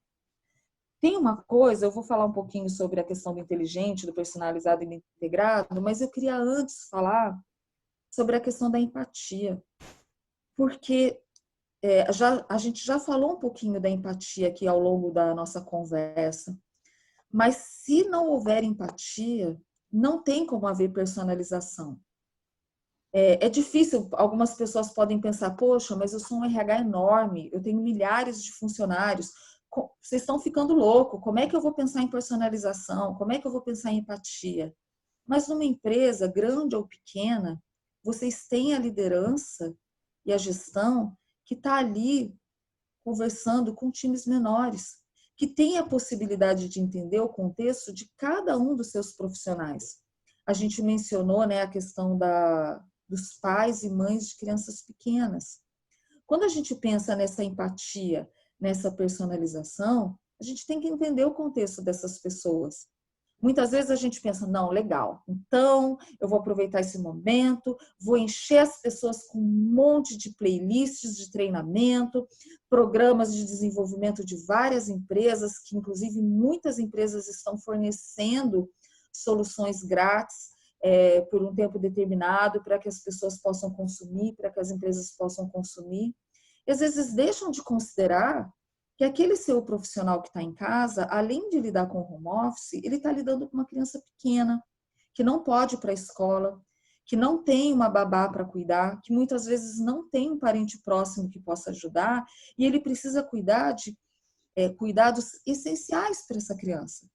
Tem uma coisa, eu vou falar um pouquinho sobre a questão do inteligente, do personalizado e do integrado, mas eu queria antes falar sobre a questão da empatia. Porque a gente já falou um pouquinho da empatia aqui ao longo da nossa conversa, mas se não houver empatia, não tem como haver personalização. É difícil, algumas pessoas podem pensar, poxa, mas eu sou um RH enorme, eu tenho milhares de funcionários, vocês estão ficando loucos, como é que eu vou pensar em personalização? Como é que eu vou pensar em empatia? Mas numa empresa, grande ou pequena, vocês têm a liderança e a gestão que está ali conversando com times menores, que tem a possibilidade de entender o contexto de cada um dos seus profissionais. A gente mencionou, né, a questão dos pais e mães de crianças pequenas. Quando a gente pensa nessa empatia, nessa personalização, a gente tem que entender o contexto dessas pessoas. Muitas vezes a gente pensa, não, legal, então eu vou aproveitar esse momento, vou encher as pessoas com um monte de playlists de treinamento, programas de desenvolvimento de várias empresas, que inclusive muitas empresas estão fornecendo soluções grátis por um tempo determinado para que as pessoas possam consumir, para que as empresas possam consumir. E às vezes deixam de considerar que aquele seu profissional que está em casa, além de lidar com home office, ele está lidando com uma criança pequena, que não pode ir para a escola, que não tem uma babá para cuidar, que muitas vezes não tem um parente próximo que possa ajudar, e ele precisa cuidar de cuidados essenciais para essa criança.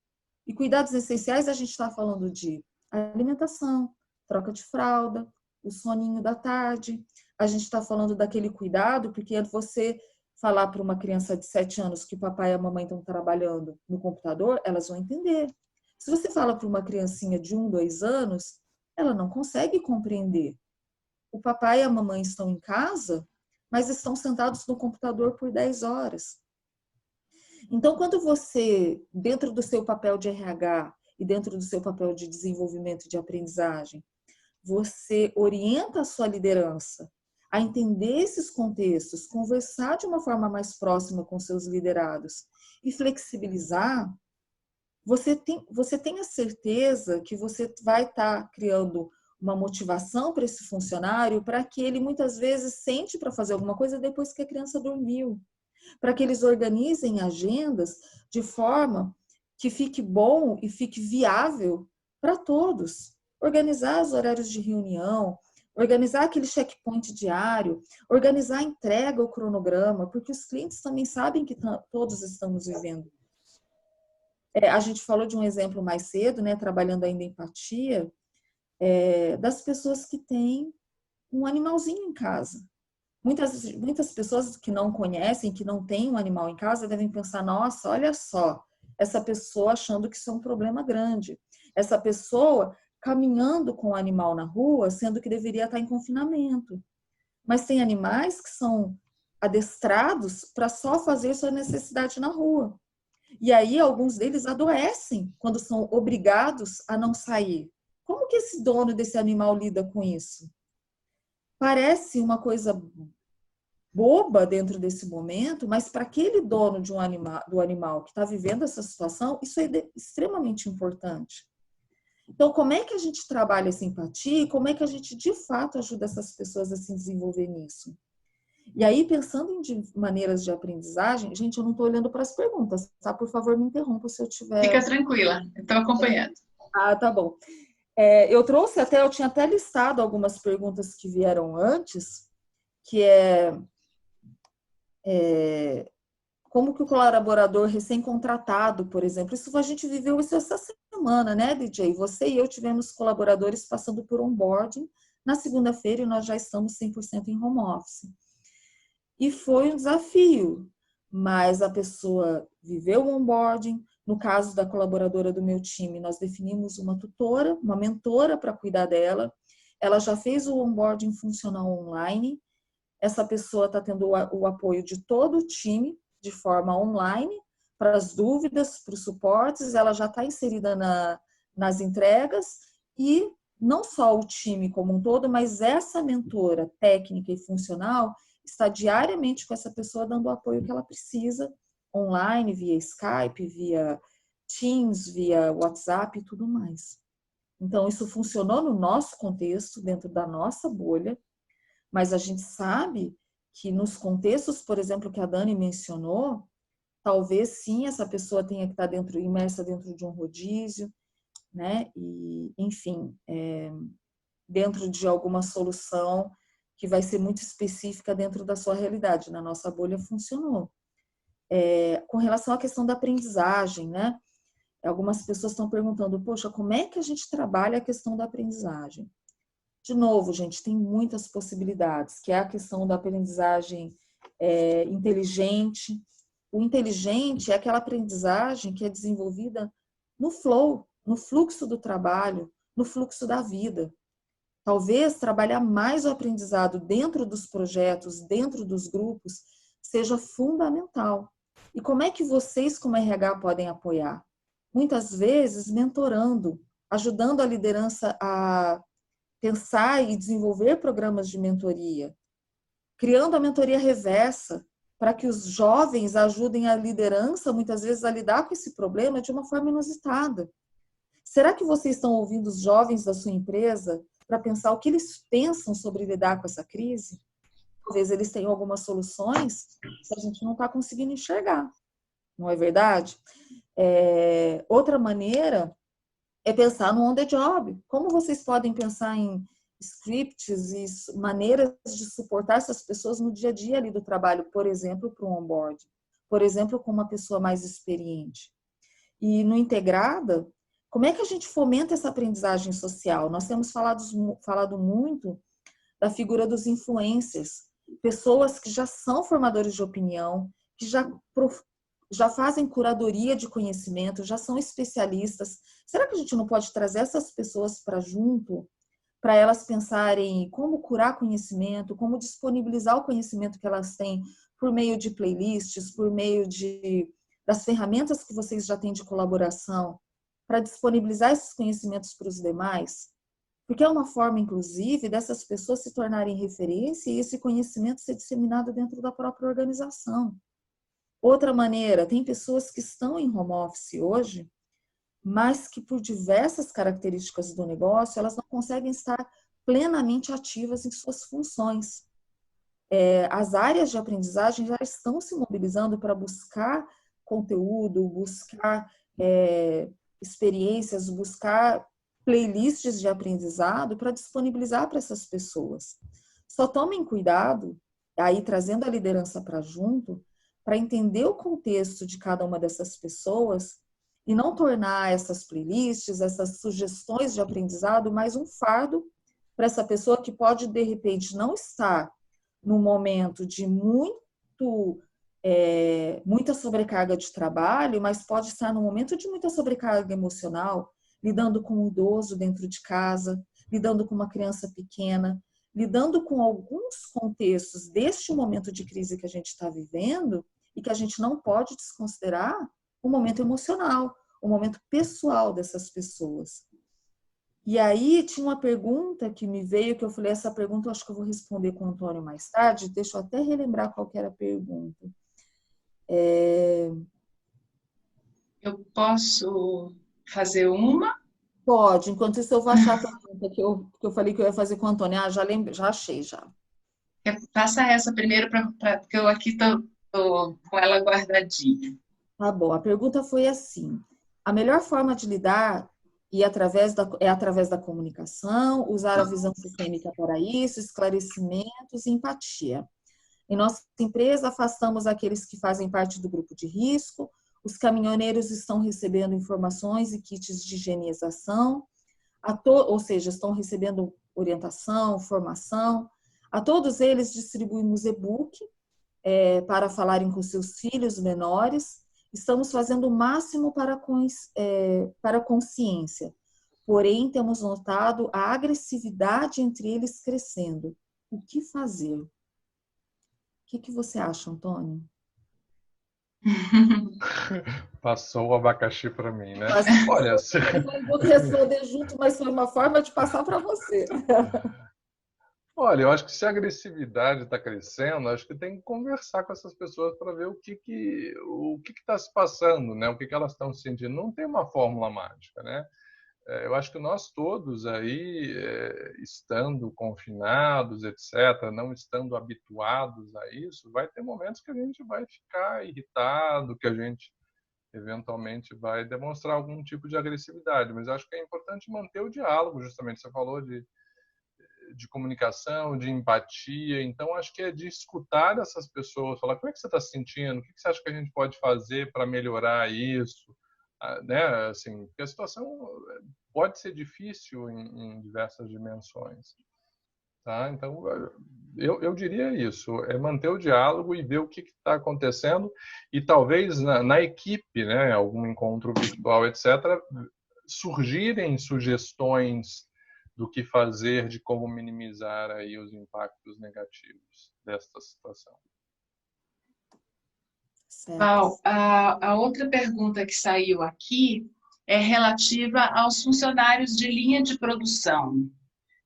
E cuidados essenciais a gente está falando de alimentação, troca de fralda, o soninho da tarde, a gente está falando daquele cuidado, porque você falar para uma criança de 7 anos que o papai e a mamãe estão trabalhando no computador, elas vão entender. Se você fala para uma criancinha de 1, 2 anos, ela não consegue compreender. O papai e a mamãe estão em casa, mas estão sentados no computador por 10 horas. Então, quando você, dentro do seu papel de RH e dentro do seu papel de desenvolvimento de aprendizagem, você orienta a sua liderança a entender esses contextos, conversar de uma forma mais próxima com seus liderados e flexibilizar, você tem a certeza que você vai estar criando uma motivação para esse funcionário para que ele muitas vezes sente para fazer alguma coisa depois que a criança dormiu, para que eles organizem agendas de forma que fique bom e fique viável para todos. Organizar os horários de reunião, organizar aquele checkpoint diário, organizar a entrega, o cronograma, porque os clientes também sabem que todos estamos vivendo. A gente falou de um exemplo mais cedo, né, trabalhando ainda em empatia, das pessoas que têm um animalzinho em casa. Muitas pessoas que não conhecem, que não têm um animal em casa, devem pensar, nossa, olha só, essa pessoa achando que isso é um problema grande. Essa pessoa caminhando com o animal na rua, sendo que deveria estar em confinamento. Mas tem animais que são adestrados para só fazer sua necessidade na rua. E aí alguns deles adoecem quando são obrigados a não sair. Como que esse dono desse animal lida com isso? Parece uma coisa boba dentro desse momento, mas para aquele dono de do animal que está vivendo essa situação, isso é extremamente importante. Então, como é que a gente trabalha essa empatia e como é que a gente, de fato, ajuda essas pessoas a se desenvolver nisso? E aí, pensando em maneiras de aprendizagem, gente, eu não estou olhando para as perguntas, tá? Por favor, me interrompa se eu tiver... Fica tranquila, estou acompanhando. Ah, tá bom. Eu tinha até listado algumas perguntas que vieram antes, que como que o colaborador recém-contratado, por exemplo, isso a gente viveu isso essa semana, né, DJ? Você e eu tivemos colaboradores passando por onboarding na segunda-feira e nós já estamos 100% em home office. E foi um desafio, mas a pessoa viveu o onboarding. No caso da colaboradora do meu time, nós definimos uma tutora, uma mentora para cuidar dela. Ela já fez o onboarding funcional online. Essa pessoa está tendo o apoio de todo o time de forma online, para as dúvidas, para os suportes. Ela já está inserida nas entregas e não só o time como um todo, mas essa mentora técnica e funcional está diariamente com essa pessoa dando o apoio que ela precisa, online, via Skype, via Teams, via WhatsApp e tudo mais. Então, isso funcionou no nosso contexto, dentro da nossa bolha, mas a gente sabe que nos contextos, por exemplo, que a Dani mencionou, talvez sim essa pessoa tenha que estar imersa dentro de um rodízio, né? E, enfim, dentro de alguma solução que vai ser muito específica dentro da sua realidade. Na nossa bolha funcionou. Com relação à questão da aprendizagem, né? Algumas pessoas estão perguntando, poxa, como é que a gente trabalha a questão da aprendizagem? De novo, gente, tem muitas possibilidades, que é a questão da aprendizagem inteligente. O inteligente é aquela aprendizagem que é desenvolvida no flow, no fluxo do trabalho, no fluxo da vida. Talvez trabalhar mais o aprendizado dentro dos projetos, dentro dos grupos, seja fundamental. E como é que vocês, como RH, podem apoiar? Muitas vezes, mentorando, ajudando a liderança a pensar e desenvolver programas de mentoria, criando a mentoria reversa, para que os jovens ajudem a liderança, muitas vezes, a lidar com esse problema de uma forma inusitada. Será que vocês estão ouvindo os jovens da sua empresa para pensar o que eles pensam sobre lidar com essa crise? Talvez eles tenham algumas soluções que a gente não está conseguindo enxergar, não é verdade? Outra maneira é pensar no on the job. Como vocês podem pensar em scripts e maneiras de suportar essas pessoas no dia a dia ali do trabalho, por exemplo, para o onboard, por exemplo, com uma pessoa mais experiente. E no Integrada, como é que a gente fomenta essa aprendizagem social? Nós temos falado muito da figura dos influencers, pessoas que já são formadores de opinião, que já fazem curadoria de conhecimento, já são especialistas. Será que a gente não pode trazer essas pessoas para junto, para elas pensarem como curar conhecimento, como disponibilizar o conhecimento que elas têm por meio de playlists, por meio das ferramentas que vocês já têm de colaboração, para disponibilizar esses conhecimentos para os demais? Porque é uma forma, inclusive, dessas pessoas se tornarem referência e esse conhecimento ser disseminado dentro da própria organização. Outra maneira, tem pessoas que estão em home office hoje, mas que por diversas características do negócio, elas não conseguem estar plenamente ativas em suas funções. As áreas de aprendizagem já estão se mobilizando para buscar conteúdo, buscar experiências, buscar playlists de aprendizado para disponibilizar para essas pessoas. Só tomem cuidado, aí trazendo a liderança para junto, para entender o contexto de cada uma dessas pessoas e não tornar essas playlists, essas sugestões de aprendizado mais um fardo para essa pessoa que pode, de repente, não estar no momento de muita sobrecarga de trabalho, mas pode estar no momento de muita sobrecarga emocional, lidando com um idoso dentro de casa, lidando com uma criança pequena, lidando com alguns contextos deste momento de crise que a gente está vivendo e que a gente não pode desconsiderar o momento emocional, o momento pessoal dessas pessoas. E aí tinha uma pergunta que me veio, que eu falei, essa pergunta eu acho que eu vou responder com o Antônio mais tarde, deixa eu até relembrar qual que era a pergunta. Eu posso fazer uma? Pode, enquanto isso eu vou achar a pergunta que eu falei que eu ia fazer com o Antônio. Já lembrei, já achei, já. Passa essa primeiro, porque eu aqui estou com ela guardadinha. Tá bom, a pergunta foi assim, a melhor forma de lidar é através da comunicação, usar a visão sistêmica para isso, esclarecimentos e empatia. Em nossa empresa, afastamos aqueles que fazem parte do grupo de risco, os caminhoneiros estão recebendo informações e kits de higienização, ou seja, estão recebendo orientação, formação. A todos eles distribuímos e-book para falarem com seus filhos menores. Estamos fazendo o máximo para a consciência. Porém, temos notado a agressividade entre eles crescendo. O que fazer? O que você acha, Antônio? Passou o abacaxi para mim, né? Mas Olha, vamos responder junto, mas foi uma forma de passar para você. olha, eu acho que se a agressividade está crescendo, acho que tem que conversar com essas pessoas para ver o que está se passando, né? O que elas estão sentindo. Não tem uma fórmula mágica, né? Eu acho que nós todos aí, estando confinados, etc., não estando habituados a isso, vai ter momentos que a gente vai ficar irritado, que a gente eventualmente vai demonstrar algum tipo de agressividade, mas acho que é importante manter o diálogo, justamente. Você falou de comunicação, de empatia, então acho que é de escutar essas pessoas, falar como é que você está se sentindo, o que você acha que a gente pode fazer para melhorar isso, né? Assim, porque a situação pode ser difícil em diversas dimensões, tá? Então eu diria isso, é manter o diálogo e ver o que está acontecendo e talvez na equipe, né, algum encontro virtual, etc., surgirem sugestões do que fazer, de como minimizar aí os impactos negativos desta situação. Val, a outra pergunta que saiu aqui é relativa aos funcionários de linha de produção.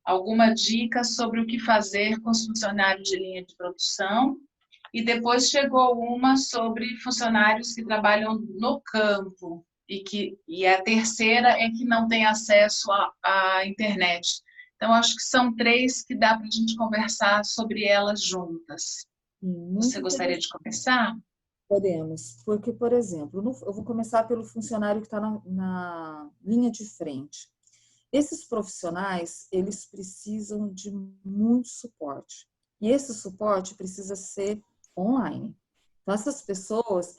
Alguma dica sobre o que fazer com os funcionários de linha de produção? E depois chegou uma sobre funcionários que trabalham no campo, e a terceira é que não tem acesso à internet. Então, acho que são 3 que dá para a gente conversar sobre elas juntas. Você gostaria de começar? Podemos, porque, por exemplo, eu vou começar pelo funcionário que está na linha de frente. Esses profissionais, eles precisam de muito suporte. E esse suporte precisa ser online. Então, essas pessoas,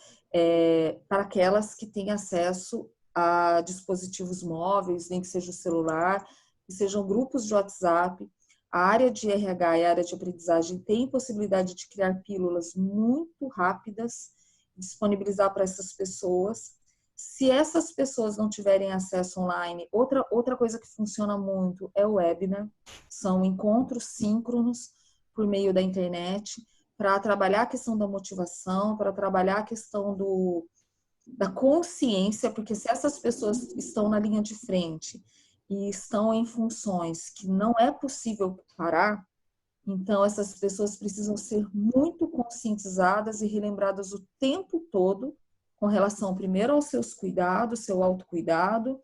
para aquelas que têm acesso a dispositivos móveis, nem que seja o celular, que sejam grupos de WhatsApp, a área de RH e a área de aprendizagem tem possibilidade de criar pílulas muito rápidas, disponibilizar para essas pessoas. Se essas pessoas não tiverem acesso online, outra coisa que funciona muito é o webinar. São encontros síncronos por meio da internet para trabalhar a questão da motivação, para trabalhar a questão da consciência, porque se essas pessoas estão na linha de frente e estão em funções que não é possível parar, então essas pessoas precisam ser muito conscientizadas e relembradas o tempo todo com relação, primeiro, aos seus cuidados, seu autocuidado,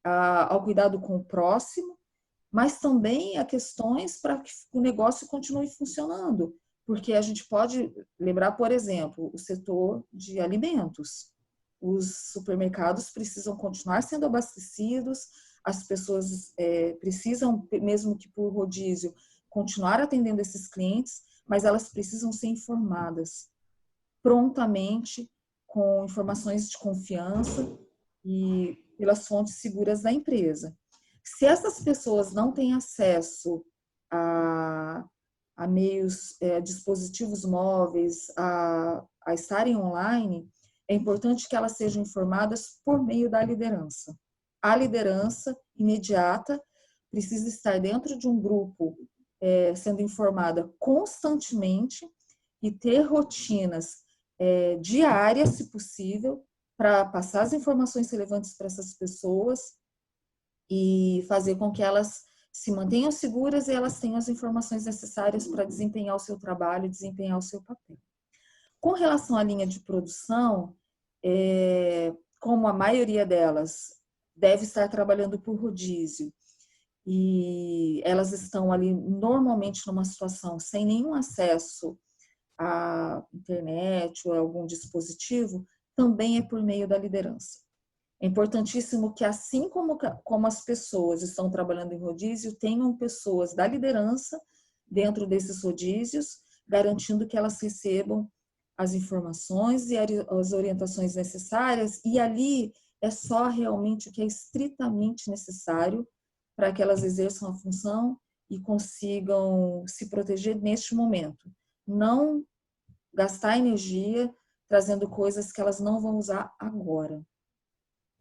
ao cuidado com o próximo, mas também a questões para que o negócio continue funcionando. Porque a gente pode lembrar, por exemplo, o setor de alimentos. Os supermercados precisam continuar sendo abastecidos, as pessoas precisam, mesmo que por rodízio, continuar atendendo esses clientes, mas elas precisam ser informadas prontamente, com informações de confiança e pelas fontes seguras da empresa. Se essas pessoas não têm acesso a meios, dispositivos móveis, a estarem online, é importante que elas sejam informadas por meio da liderança. A liderança imediata precisa estar dentro de um grupo, sendo informada constantemente e ter rotinas diárias, se possível, para passar as informações relevantes para essas pessoas e fazer com que elas se mantenham seguras e elas tenham as informações necessárias para desempenhar o seu trabalho, desempenhar o seu papel. Com relação à linha de produção, como a maioria delas deve estar trabalhando por rodízio e elas estão ali normalmente numa situação sem nenhum acesso à internet ou a algum dispositivo, também é por meio da liderança. É importantíssimo que, assim como as pessoas estão trabalhando em rodízio, tenham pessoas da liderança dentro desses rodízios, garantindo que elas recebam as informações e as orientações necessárias, e ali é só realmente o que é estritamente necessário para que elas exerçam a função e consigam se proteger neste momento. Não gastar energia trazendo coisas que elas não vão usar agora.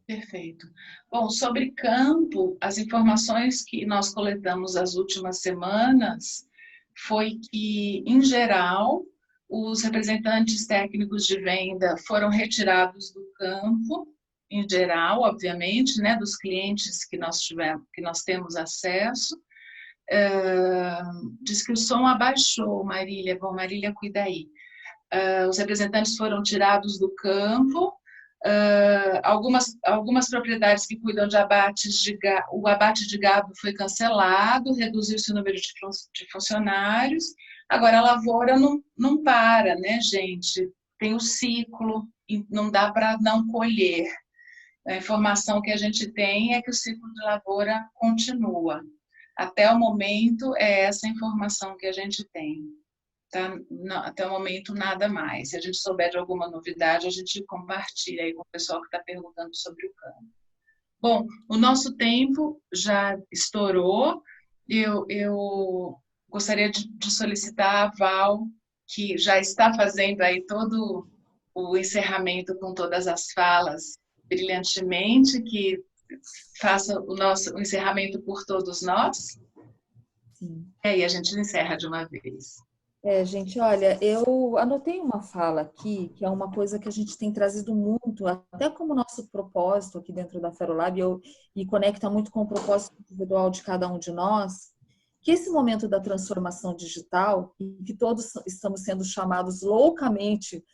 Perfeito. Bom, sobre campo, as informações que nós coletamos as últimas semanas foi que, em geral, os representantes técnicos de venda foram retirados do campo, em geral, obviamente, né, dos clientes que nós temos acesso. Diz que o som abaixou, Marília. Bom, Marília, cuida aí. Os representantes foram tirados do campo. Algumas propriedades que cuidam de abates de gado, o abate de gado foi cancelado, reduziu-se o número de funcionários. Agora, a lavoura não para, né, gente? Tem o ciclo, e não dá para não colher. A informação que a gente tem é que o ciclo de lavoura continua. Até o momento, é essa informação que a gente tem. Tá? Não, até o momento, nada mais. Se a gente souber de alguma novidade, a gente compartilha aí com o pessoal que está perguntando sobre o campo. Bom, o nosso tempo já estourou. Eu gostaria de solicitar a Val, que já está fazendo aí todo o encerramento com todas as falas brilhantemente, que faça o encerramento por todos nós. Sim. E aí a gente encerra de uma vez. Gente, olha, eu anotei uma fala aqui, que é uma coisa que a gente tem trazido muito, até como nosso propósito aqui dentro da Ferolab, e conecta muito com o propósito individual de cada um de nós, que esse momento da transformação digital, e que todos estamos sendo chamados loucamente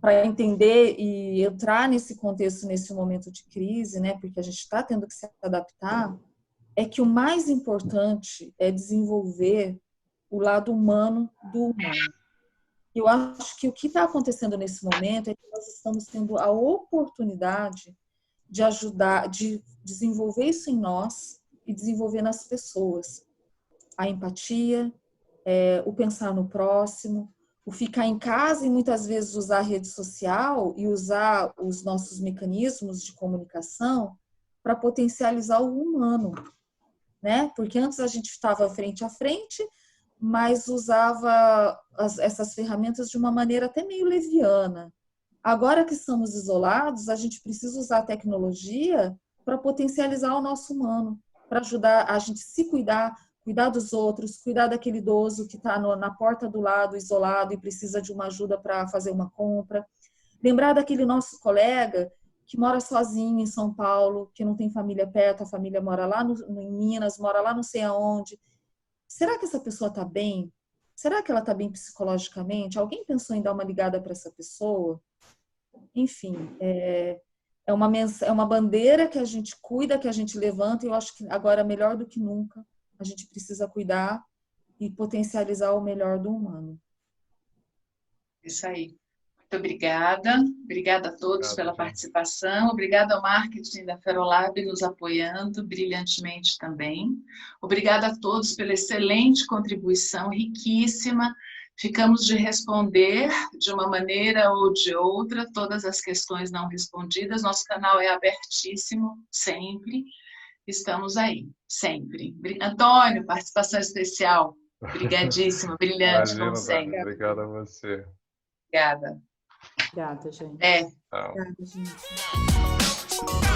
para entender e entrar nesse contexto, nesse momento de crise, né, porque a gente está tendo que se adaptar, é que o mais importante é desenvolver o lado humano do humano. Eu acho que o que está acontecendo nesse momento é que nós estamos tendo a oportunidade de ajudar, de desenvolver isso em nós e desenvolver nas pessoas. A empatia, o pensar no próximo, o ficar em casa e muitas vezes usar a rede social e usar os nossos mecanismos de comunicação para potencializar o humano, né? Porque antes a gente estava frente a frente, mas usava essas ferramentas de uma maneira até meio leviana. Agora que estamos isolados, a gente precisa usar a tecnologia para potencializar o nosso humano, para ajudar a gente se cuidar, cuidar dos outros, cuidar daquele idoso que está na porta do lado, isolado, e precisa de uma ajuda para fazer uma compra. Lembrar daquele nosso colega que mora sozinho em São Paulo, que não tem família perto, a família mora lá em Minas, mora lá não sei aonde. Será que essa pessoa está bem? Será que ela está bem psicologicamente? Alguém pensou em dar uma ligada para essa pessoa? Enfim, é uma bandeira que a gente cuida, que a gente levanta, e eu acho que agora, melhor do que nunca, a gente precisa cuidar e potencializar o melhor do humano. Isso aí. Muito obrigada. Obrigada a todos pela participação. Obrigada ao marketing da Ferolab nos apoiando brilhantemente também. Obrigada a todos pela excelente contribuição, riquíssima. Ficamos de responder de uma maneira ou de outra todas as questões não respondidas. Nosso canal é abertíssimo, sempre. Estamos aí, sempre. Antônio, participação especial. Obrigadíssimo, brilhante, Imagina, como sempre. Obrigado a você. Obrigada. Obrigada, gente. Tchau. Obrigada, gente.